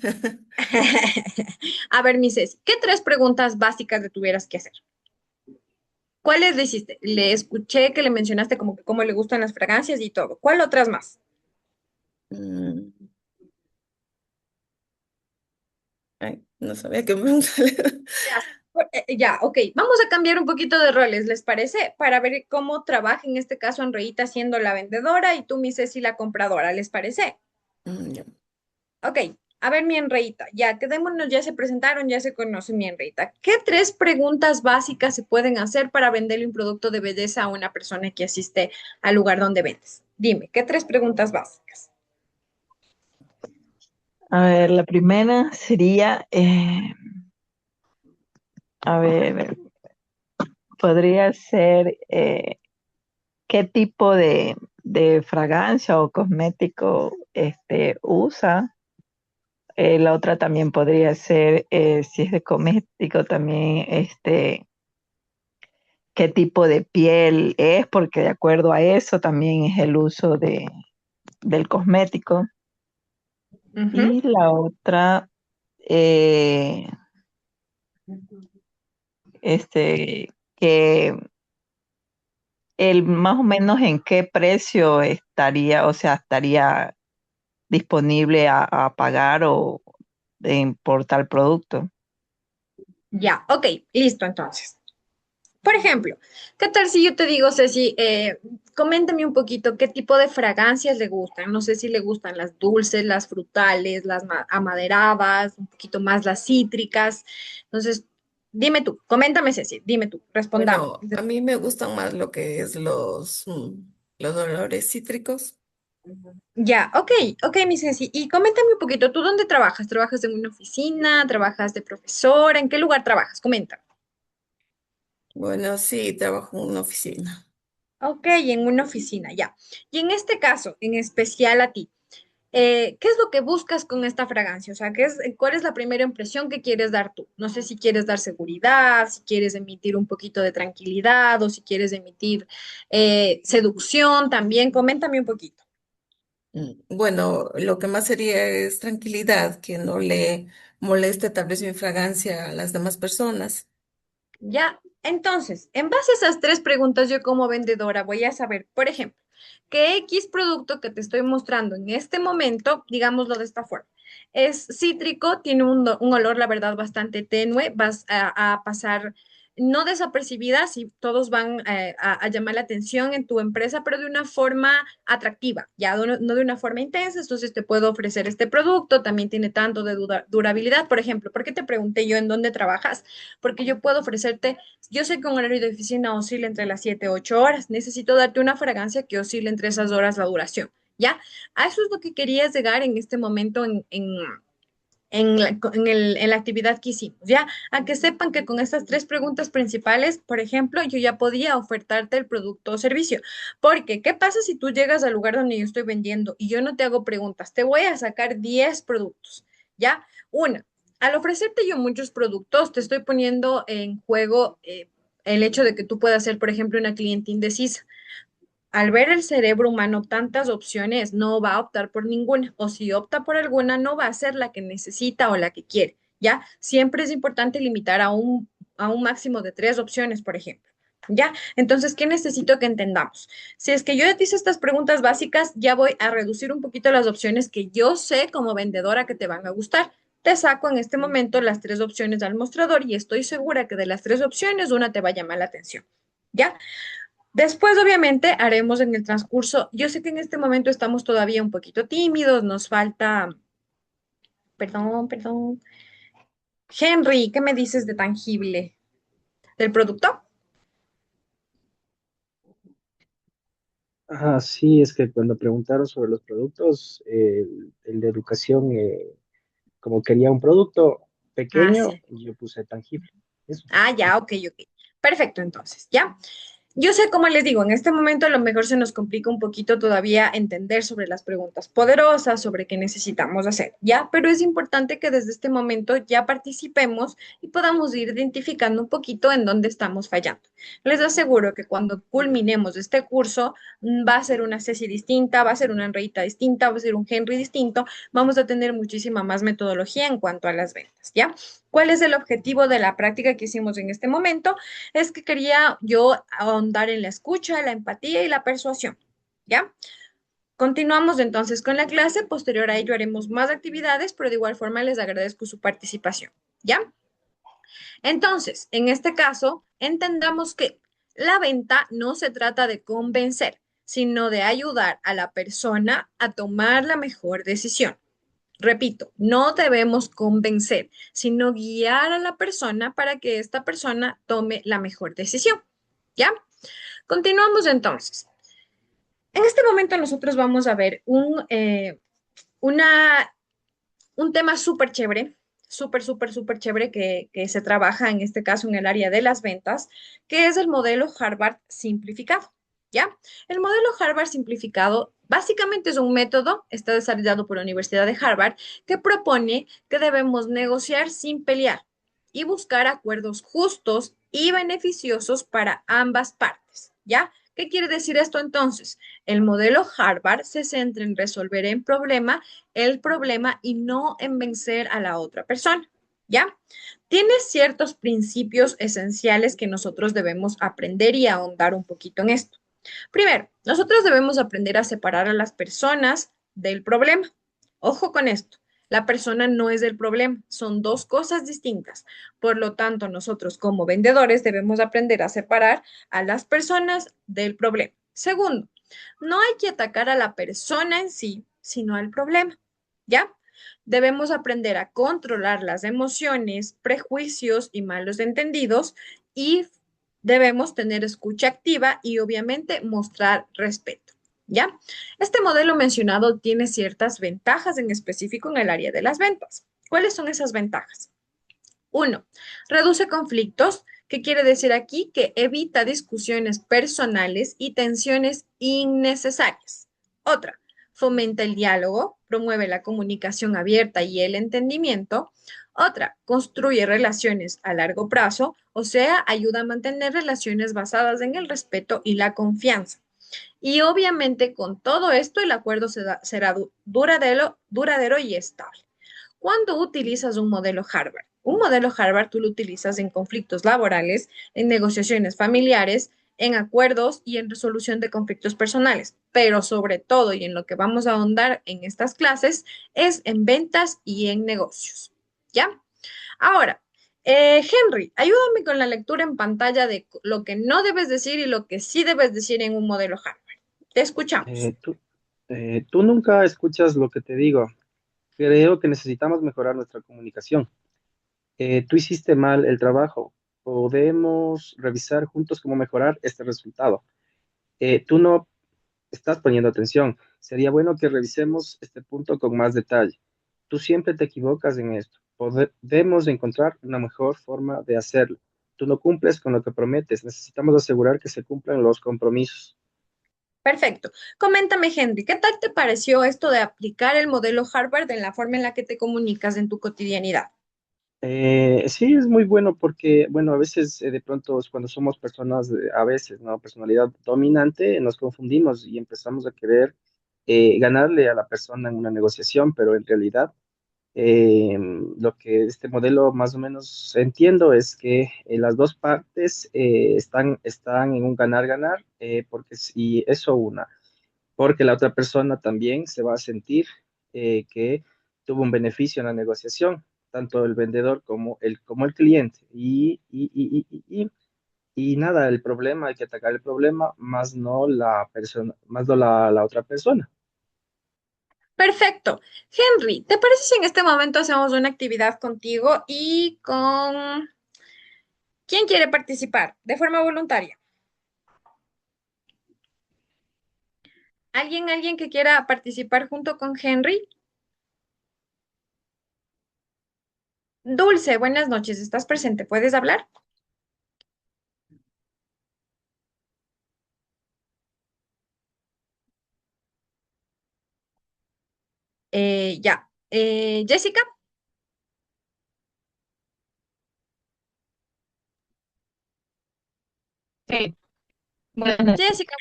A ver, Mises, ¿qué tres preguntas básicas le tuvieras que hacer? ¿Cuáles le hiciste? Le escuché que le mencionaste como que cómo le gustan las fragancias y todo. ¿Cuál otras más? Mm, Ay, no sabía que me Ya, ya, ok. Vamos a cambiar un poquito de roles, ¿les parece? Para ver cómo trabaja en este caso Andreita siendo la vendedora y tú, mi Ceci, la compradora, ¿les parece? Ya. Ok. A ver, mi Enreita, ya quedémonos, ya se presentaron, ya se conoce mi Enreita. ¿Qué tres preguntas básicas se pueden hacer para venderle un producto de belleza a una persona que asiste al lugar donde vendes? Dime, ¿qué tres preguntas básicas? A ver, la primera sería, a ver, podría ser qué tipo de fragancia o cosmético usa. La otra también podría ser, si es de cosmético, también qué tipo de piel es, porque de acuerdo a eso también es el uso del cosmético. Ujú. Y la otra, eh, que más o menos en qué precio estaría, o sea, estaría disponible a pagar o por tal producto. Ya, ok, listo entonces. Por ejemplo, ¿qué tal si yo te digo, Ceci, coméntame un poquito qué tipo de fragancias le gustan? No sé si le gustan las dulces, las frutales, las amaderadas, un poquito más las cítricas. Entonces, dime tú, coméntame, Ceci, dime tú, respondamos. Bueno, a mí me gustan más lo que es los olores cítricos. Ya, ok, ok, mi Ceci. Y coméntame un poquito, ¿tú dónde trabajas? ¿Trabajas en una oficina? ¿Trabajas de profesora? ¿En qué lugar trabajas? Coméntame. Bueno, sí, trabajo en una oficina. Ok, en una oficina, ya. Y en este caso, en especial a ti, ¿qué es lo que buscas con esta fragancia? O sea, ¿cuál es la primera impresión que quieres dar tú? No sé si quieres dar seguridad, si quieres emitir un poquito de tranquilidad o si quieres emitir seducción también. Coméntame un poquito. Bueno, lo que más sería es tranquilidad, que no le moleste tal vez mi fragancia a las demás personas. Ya, entonces, en base a esas tres preguntas, yo como vendedora voy a saber, por ejemplo, que X producto que te estoy mostrando en este momento, digámoslo de esta forma, es cítrico, tiene un olor, la verdad, bastante tenue, vas a pasar no desapercibidas y todos van a llamar la atención en tu empresa, pero de una forma atractiva, ya no de una forma intensa. Entonces te puedo ofrecer este producto, también tiene tanto de durabilidad. Por ejemplo, ¿por qué te pregunté yo en dónde trabajas? Porque yo puedo ofrecerte, yo sé que un horario de oficina oscila entre las 7 y 8 horas, necesito darte una fragancia que oscile entre esas horas la duración, ¿ya? A eso es lo que querías llegar en este momento en la actividad que hicimos, ¿ya? A que sepan que con estas tres preguntas principales, por ejemplo, yo ya podía ofertarte el producto o servicio. Porque, ¿qué pasa si tú llegas al lugar donde yo estoy vendiendo y yo no te hago preguntas? Te voy a sacar 10 productos, ¿ya? Una, al ofrecerte yo muchos productos, te estoy poniendo en juego el hecho de que tú puedas ser, por ejemplo, una cliente indecisa. Al ver el cerebro humano tantas opciones, no va a optar por ninguna, o si opta por alguna, no va a ser la que necesita o la que quiere, ¿ya? Siempre es importante limitar a un máximo de 3 opciones, por ejemplo, ¿ya? Entonces, ¿qué necesito que entendamos? Si es que yo ya te hice estas preguntas básicas, ya voy a reducir un poquito las opciones que yo sé como vendedora que te van a gustar. Te saco en este momento las 3 opciones al mostrador y estoy segura que de las 3 opciones, una te va a llamar la atención, ¿ya? Después, obviamente, haremos en el transcurso, yo sé que en este momento estamos todavía un poquito tímidos, nos falta, perdón. Henry, ¿qué me dices de tangible? ¿Del producto? Sí, es que cuando preguntaron sobre los productos, el de educación, como quería un producto Ah, pequeño, sí. yo puse tangible. Eso. Ah, ya, ok. Perfecto, entonces, ¿ya? Yo sé, como les digo, en este momento a lo mejor se nos complica un poquito todavía entender sobre las preguntas poderosas, sobre qué necesitamos hacer, ¿ya? Pero es importante que desde este momento ya participemos y podamos ir identificando un poquito en dónde estamos fallando. Les aseguro que cuando culminemos este curso va a ser una Ceci distinta, va a ser una Enreita distinta, va a ser un Henry distinto, vamos a tener muchísima más metodología en cuanto a las ventas, ¿ya? ¿Cuál es el objetivo de la práctica que hicimos en este momento? Es que quería yo ahondar en la escucha, la empatía y la persuasión, ¿ya? Continuamos entonces con la clase, posterior a ello haremos más actividades, pero de igual forma les agradezco su participación, ¿ya? Entonces, en este caso, entendamos que la venta no se trata de convencer, sino de ayudar a la persona a tomar la mejor decisión. Repito, no debemos convencer, sino guiar a la persona para que esta persona tome la mejor decisión. ¿Ya? Continuamos entonces. En este momento nosotros vamos a ver una, un tema súper chévere, súper chévere que se trabaja en este caso en el área de las ventas, que es el modelo Harvard simplificado. ¿Ya? El modelo Harvard simplificado básicamente es un método, está desarrollado por la Universidad de Harvard, que propone que debemos negociar sin pelear y buscar acuerdos justos y beneficiosos para ambas partes. ¿Ya? ¿Qué quiere decir esto entonces? El modelo Harvard se centra en resolver el problema y no en vencer a la otra persona. ¿Ya? Tiene ciertos principios esenciales que nosotros debemos aprender y ahondar un poquito en esto. Primero, nosotros debemos aprender a separar a las personas del problema. Ojo con esto. La persona no es el problema, son dos cosas distintas. Por lo tanto, nosotros como vendedores debemos aprender a separar a las personas del problema. Segundo, no hay que atacar a la persona en sí, sino al problema. ¿Ya? Debemos aprender a controlar las emociones, prejuicios y malos entendidos y debemos tener escucha activa y obviamente mostrar respeto. ¿Ya? Este modelo mencionado tiene ciertas ventajas en específico en el área de las ventas. ¿Cuáles son esas ventajas? Uno, reduce conflictos. ¿Qué quiere decir aquí? Que evita discusiones personales y tensiones innecesarias. Otra, fomenta el diálogo, promueve la comunicación abierta y el entendimiento. Otra, construye relaciones a largo plazo, o sea, ayuda a mantener relaciones basadas en el respeto y la confianza. Y obviamente con todo esto el acuerdo será duradero y estable. ¿Cuándo utilizas un modelo Harvard? Un modelo Harvard tú lo utilizas en conflictos laborales, en negociaciones familiares, en acuerdos y en resolución de conflictos personales, pero sobre todo y en lo que vamos a ahondar en estas clases es en ventas y en negocios. ¿Ya? Ahora, Henry, ayúdame con la lectura en pantalla de lo que no debes decir y lo que sí debes decir en un modelo Harvard. Te escuchamos. Eh, tú, tú nunca escuchas lo que te digo. Creo que necesitamos mejorar nuestra comunicación. Tú hiciste mal el trabajo. Podemos revisar juntos cómo mejorar este resultado. Tú no estás poniendo atención. Sería bueno que revisemos este punto con más detalle. Tú siempre te equivocas en esto. Podemos encontrar una mejor forma de hacerlo. Tú no cumples con lo que prometes. Necesitamos asegurar que se cumplan los compromisos. Perfecto. Coméntame, Henry, ¿qué tal te pareció esto de aplicar el modelo Harvard en la forma en la que te comunicas en tu cotidianidad? Sí, es muy bueno porque, bueno, a veces de pronto cuando somos personas, a veces, ¿no? Personalidad dominante, nos confundimos y empezamos a querer ganarle a la persona en una negociación, pero en realidad lo que este modelo más o menos entiendo es que las dos partes están en un ganar-ganar, porque si eso una, porque la otra persona también se va a sentir que tuvo un beneficio en la negociación, tanto el vendedor como el cliente. Y nada, el problema, hay que atacar el problema, más no la persona, más no la otra persona. Perfecto. Henry, ¿te parece si en este momento hacemos una actividad contigo y con... ¿Quién quiere participar de forma voluntaria? ¿Alguien que quiera participar junto con Henry? Dulce, buenas noches. ¿Estás presente? ¿Puedes hablar? Ya. Jessica. Sí, buenas noches. Jessica.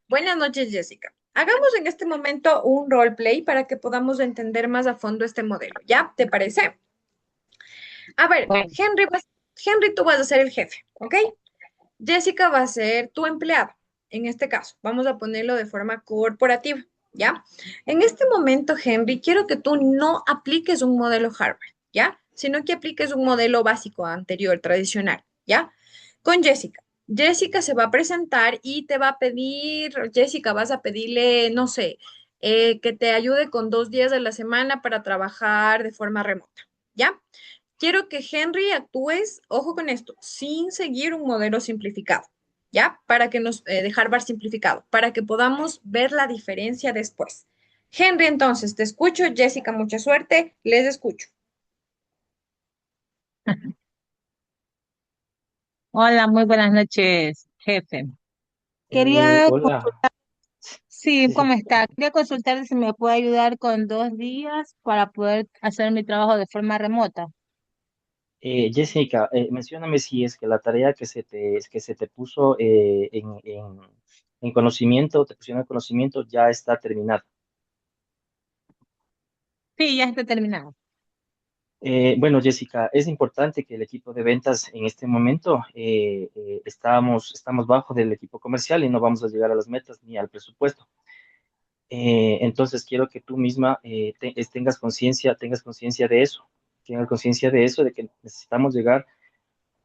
Buenas noches, Jessica. Hagamos en este momento un roleplay para que podamos entender más a fondo este modelo. ¿Ya? ¿Te parece? A ver, Bueno, Henry, tú vas a ser el jefe, ¿ok? Jessica va a ser tu empleada. En este caso, vamos a ponerlo de forma corporativa, ¿ya? En este momento, Henry, quiero que tú no apliques un modelo Harvard, ¿ya? Sino que apliques un modelo básico anterior, tradicional, ¿ya? Con Jessica. Jessica se va a presentar y te va a pedir, Jessica, vas a pedirle, no sé, que te ayude con 2 días de la semana para trabajar de forma remota, ¿ya? Quiero que Henry actúes, ojo con esto, sin seguir un modelo simplificado, ¿ya? Para que nos, de Harvard simplificado, para que podamos ver la diferencia después. Henry, entonces, te escucho. Jessica, mucha suerte. Les escucho. hola, muy buenas noches, jefe. Quería, Hola. sí, Sí, sí. ¿cómo está? Quería consultar si me puede ayudar con 2 días para poder hacer mi trabajo de forma remota. Jessica, mencióname si es que la tarea que se te puso en conocimiento, te pusieron en conocimiento, ya está terminada. Sí, ya está terminado. Bueno, Jessica, es importante que el equipo de ventas en este momento estamos bajo del equipo comercial y no vamos a llegar a las metas ni al presupuesto. Entonces quiero que tú misma tengas conciencia de eso, tengas conciencia de eso, de que necesitamos llegar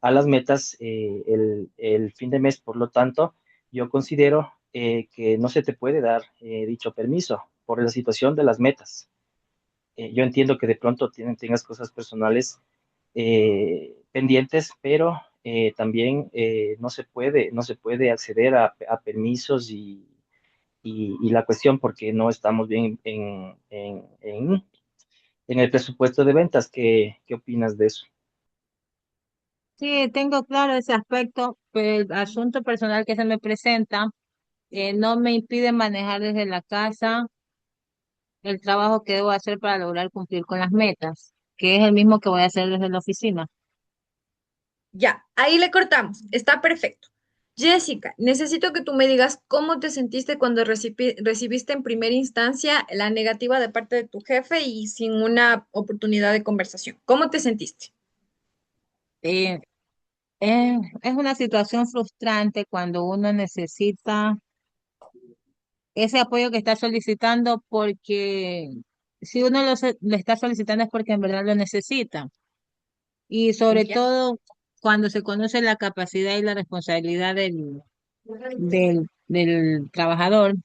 a las metas el fin de mes. Por lo tanto, yo considero que no se te puede dar dicho permiso por la situación de las metas. Yo entiendo que de pronto tengas cosas personales pendientes, pero también no se puede acceder a permisos y la cuestión porque no estamos bien en el presupuesto de ventas. ¿Qué opinas de eso? Sí, tengo claro ese aspecto, pero el asunto personal que se me presenta no me impide manejar desde la casa el trabajo que debo hacer para lograr cumplir con las metas, que es el mismo que voy a hacer desde la oficina. Ya, ahí le cortamos. Está perfecto. Jessica, necesito que tú me digas cómo te sentiste cuando recibiste en primera instancia la negativa de parte de tu jefe y sin una oportunidad de conversación. ¿Cómo te sentiste? Eh, es una situación frustrante cuando uno necesita ese apoyo que está solicitando porque si uno le está solicitando es porque en verdad lo necesita. y sobre Ya. todo cuando se conoce la capacidad y la responsabilidad del trabajador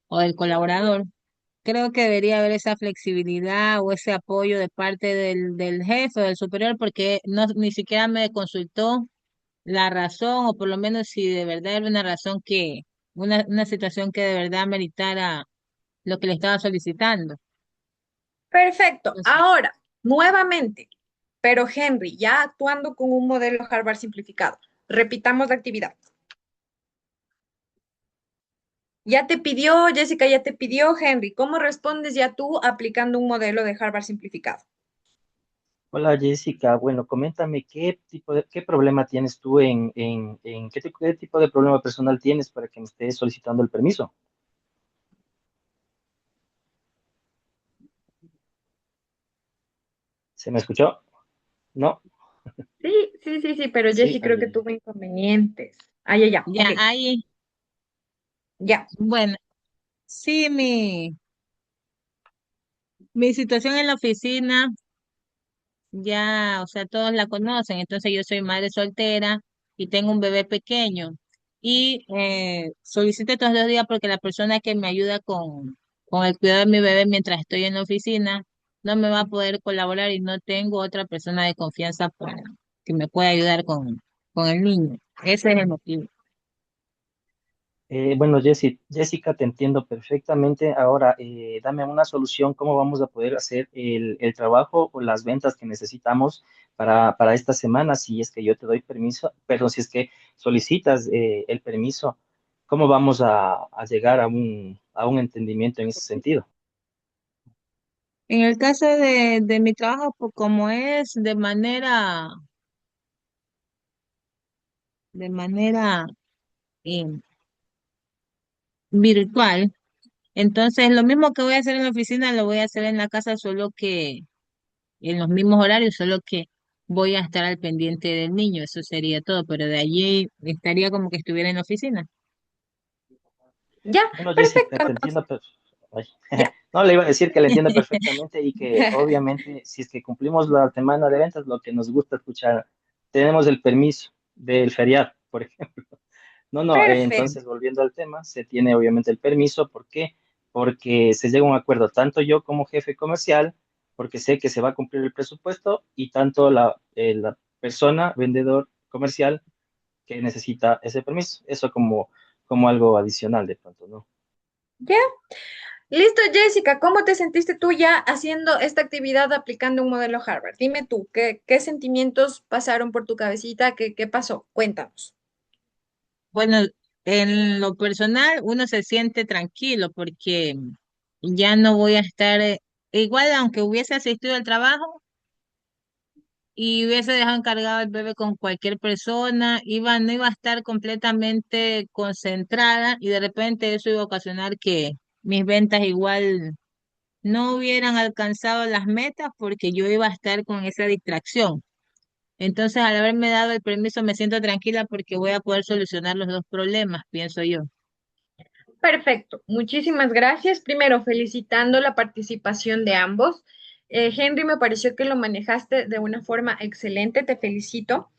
o del colaborador. Creo que debería haber esa flexibilidad o ese apoyo de parte del jefe o del superior, porque no, ni siquiera me consultó la razón, o por lo menos si de verdad era una razón una situación que de verdad meritara lo que le estaba solicitando. Perfecto. Entonces, Ahora, nuevamente, pero Henry, ya actuando con un modelo Harvard simplificado, repitamos la actividad. Ya te pidió, Jessica, ya te pidió, Henry. ¿Cómo respondes ya tú aplicando un modelo de Harvard simplificado? Hola Jessica, bueno, coméntame qué problema tienes tú en qué tipo de problema personal tienes para que me estés solicitando el permiso. ¿Se me escuchó? ¿No? Sí, pero Sí, Jessie creo que tuvo inconvenientes. Ya, ok, ya hay, ya. bueno, sí, mi situación en la oficina, ya, o sea, todos la conocen, entonces yo soy madre soltera y tengo un bebé pequeño. Y solicité estos 2 días porque la persona que me ayuda con el cuidado de mi bebé mientras estoy en la oficina no me va a poder colaborar y no tengo otra persona de confianza para que me pueda ayudar con el niño. Ese es el motivo. Bueno, Jessica, te entiendo perfectamente. Ahora, dame una solución, cómo vamos a poder hacer el trabajo o las ventas que necesitamos para esta semana, si es que yo te doy permiso, pero si es que solicitas el permiso, ¿cómo vamos a llegar a un entendimiento en ese sentido? En el caso de mi trabajo, pues como es de manera eh, virtual. Entonces, lo mismo que voy a hacer en la oficina, lo voy a hacer en la casa, solo que en los mismos horarios, solo que voy a estar al pendiente del niño, eso sería todo, pero de allí estaría como que estuviera en la oficina. Ya, Bueno, Jessica, perfecto. te Entonces, entiendo. Ay, ya. no, le iba a decir que le entiendo perfectamente y que obviamente si es que cumplimos la semana de ventas, lo que nos gusta escuchar, tenemos el permiso del feriado, por ejemplo. No, no, Perfecto. entonces volviendo al tema, se tiene obviamente el permiso. ¿Por qué? Porque se llega a un acuerdo, tanto yo como jefe comercial, porque sé que se va a cumplir el presupuesto y tanto la persona, vendedor comercial, que necesita ese permiso. Eso como algo adicional de pronto, ¿no? Ya. Listo, Jessica, ¿cómo te sentiste tú ya haciendo esta actividad aplicando un modelo Harvard? Dime tú, ¿qué sentimientos pasaron por tu cabecita? ¿Qué pasó? Cuéntanos. Bueno, en lo personal, uno se siente tranquilo porque ya no voy a estar, igual aunque hubiese asistido al trabajo, y hubiese dejado encargado el bebé con cualquier persona, no iba a estar completamente concentrada y de repente eso iba a ocasionar que mis ventas igual no hubieran alcanzado las metas porque yo iba a estar con esa distracción. Entonces, al haberme dado el permiso, me siento tranquila porque voy a poder solucionar los dos problemas, pienso yo. Perfecto, muchísimas gracias. Primero, felicitando la participación de ambos. Henry, me pareció que lo manejaste de una forma excelente, te felicito.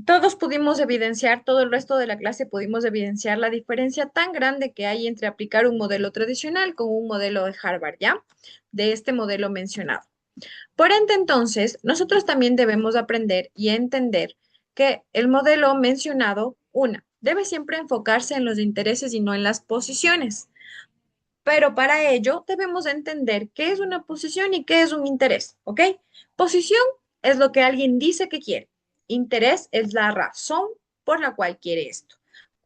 Todos pudimos evidenciar, todo el resto de la clase pudimos evidenciar la diferencia tan grande que hay entre aplicar un modelo tradicional con un modelo de Harvard, ¿ya? De este modelo mencionado. Por ende, entonces, nosotros también debemos aprender y entender que el modelo mencionado, debe siempre enfocarse en los intereses y no en las posiciones. Pero para ello debemos entender qué es una posición y qué es un interés, ¿ok? Posición es lo que alguien dice que quiere. Interés es la razón por la cual quiere esto.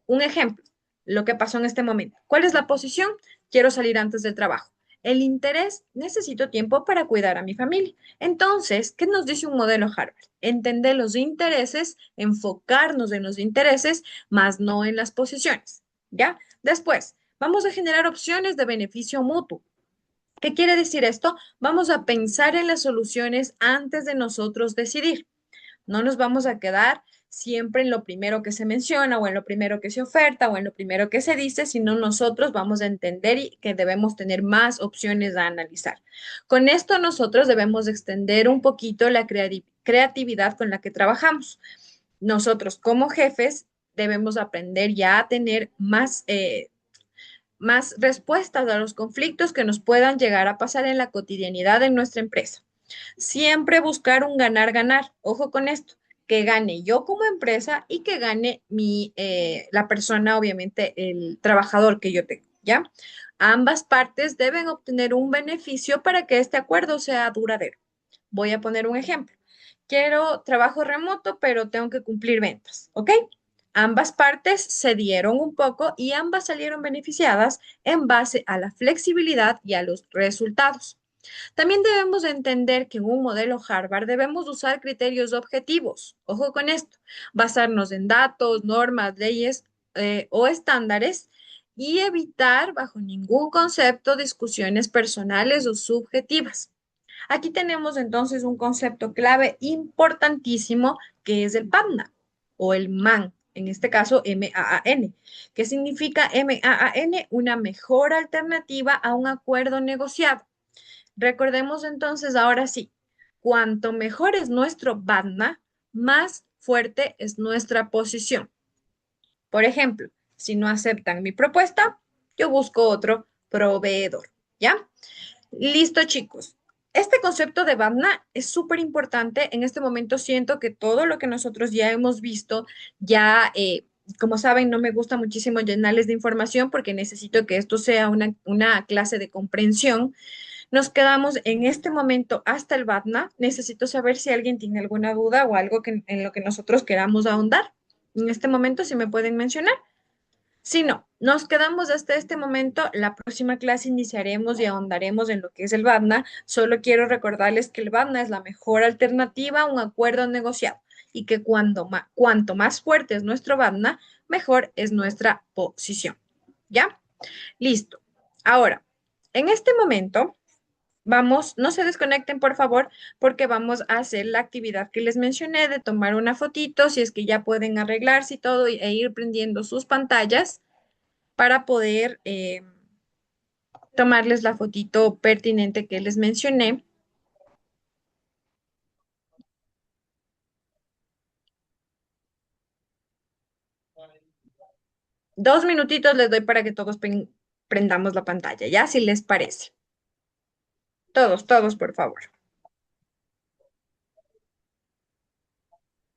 Un ejemplo, lo que pasó en este momento. ¿Cuál es la posición? Quiero salir antes del trabajo. El interés, necesito tiempo para cuidar a mi familia. Entonces, ¿qué nos dice un modelo Harvard? Entender los intereses, enfocarnos en los intereses, más no en las posiciones. ¿Ya? Después, vamos a generar opciones de beneficio mutuo. ¿Qué quiere decir esto? Vamos a pensar en las soluciones antes de nosotros decidir. No nos vamos a quedar siempre en lo primero que se menciona o en lo primero que se oferta o en lo primero que se dice, sino nosotros vamos a entender y que debemos tener más opciones a analizar. Con esto nosotros debemos extender un poquito la creatividad con la que trabajamos. Nosotros como jefes debemos aprender ya a tener más respuestas a los conflictos que nos puedan llegar a pasar en la cotidianidad de nuestra empresa. Siempre buscar un ganar-ganar. Ojo con esto, que gane yo como empresa y que gane la persona, obviamente, el trabajador que yo tengo, ¿ya? Ambas partes deben obtener un beneficio para que este acuerdo sea duradero. Voy a poner un ejemplo. Quiero trabajo remoto, pero tengo que cumplir ventas, ¿ok? Ambas partes se dieron un poco y ambas salieron beneficiadas en base a la flexibilidad y a los resultados. También debemos entender que en un modelo Harvard debemos usar criterios objetivos. Ojo con esto, basarnos en datos, normas, leyes o estándares y evitar bajo ningún concepto discusiones personales o subjetivas. Aquí tenemos entonces un concepto clave importantísimo que es el PAMNA o el MAN, en este caso MAAN. ¿Qué significa MAAN? Una mejor alternativa a un acuerdo negociado. Recordemos entonces ahora sí, cuanto mejor es nuestro BATNA, más fuerte es nuestra posición. Por ejemplo, si no aceptan mi propuesta, yo busco otro proveedor, ¿ya? Listo, chicos. Este concepto de BATNA es súper importante. En este momento siento que todo lo que nosotros ya hemos visto, ya, como saben, no me gusta muchísimo llenarles de información porque necesito que esto sea una clase de comprensión. Nos quedamos en este momento hasta el BATNA. Necesito saber si alguien tiene alguna duda o algo en lo que nosotros queramos ahondar. En este momento, si me pueden mencionar. Si no, nos quedamos hasta este momento. La próxima clase iniciaremos y ahondaremos en lo que es el BATNA. Solo quiero recordarles que el BATNA es la mejor alternativa a un acuerdo negociado y que cuanto más fuerte es nuestro BATNA, mejor es nuestra posición. ¿Ya? Listo. Ahora, en este momento vamos, no se desconecten por favor, porque vamos a hacer la actividad que les mencioné de tomar una fotito, si es que ya pueden arreglarse y todo, e ir prendiendo sus pantallas para poder tomarles la fotito pertinente que les mencioné. Dos minutitos les doy para que todos prendamos la pantalla, ¿ya? Si les parece. Todos, por favor.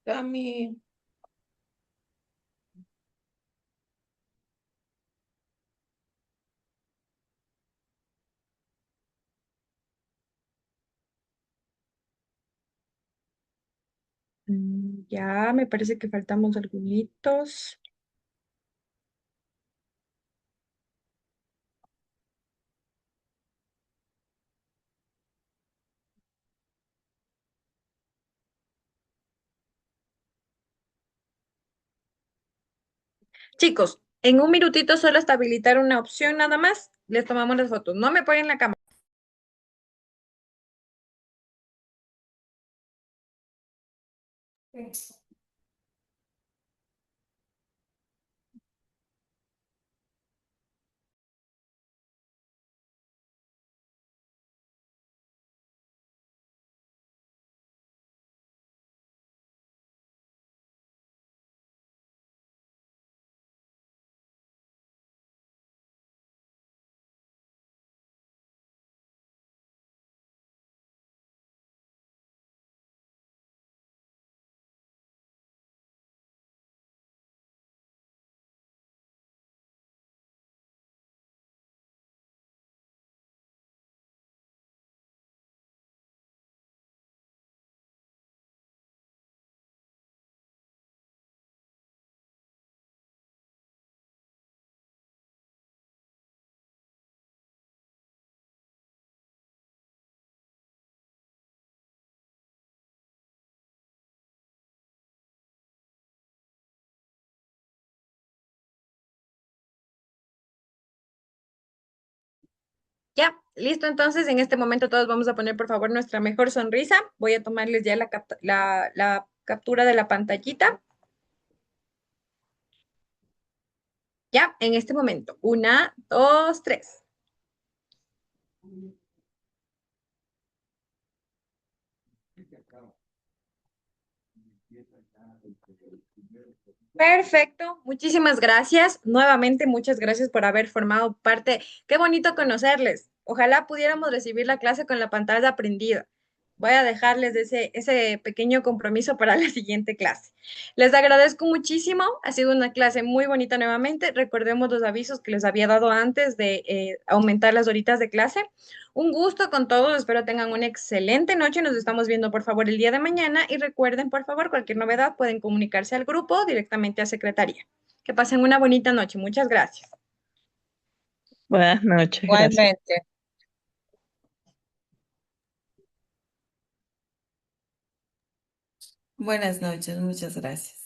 Cami, ya, me parece que faltamos algunos. Chicos, en un minutito solo hasta habilitar una opción nada más, les tomamos las fotos. No me pongan la cámara. Ya, listo. Entonces, en este momento todos vamos a poner, por favor, nuestra mejor sonrisa. Voy a tomarles ya la captura de la pantallita. Ya, en este momento. Una, dos, tres. Perfecto, muchísimas gracias. Nuevamente, muchas gracias por haber formado parte. Qué bonito conocerles. Ojalá pudiéramos recibir la clase con la pantalla prendida. Voy a dejarles ese pequeño compromiso para la siguiente clase. Les agradezco muchísimo. Ha sido una clase muy bonita nuevamente. Recordemos los avisos que les había dado antes de aumentar las horitas de clase. Un gusto con todos. Espero tengan una excelente noche. Nos estamos viendo, por favor, el día de mañana. Y recuerden, por favor, cualquier novedad pueden comunicarse al grupo o directamente a secretaría. Que pasen una bonita noche. Muchas gracias. Buenas noches, gracias. Igualmente. Buenas noches, muchas gracias.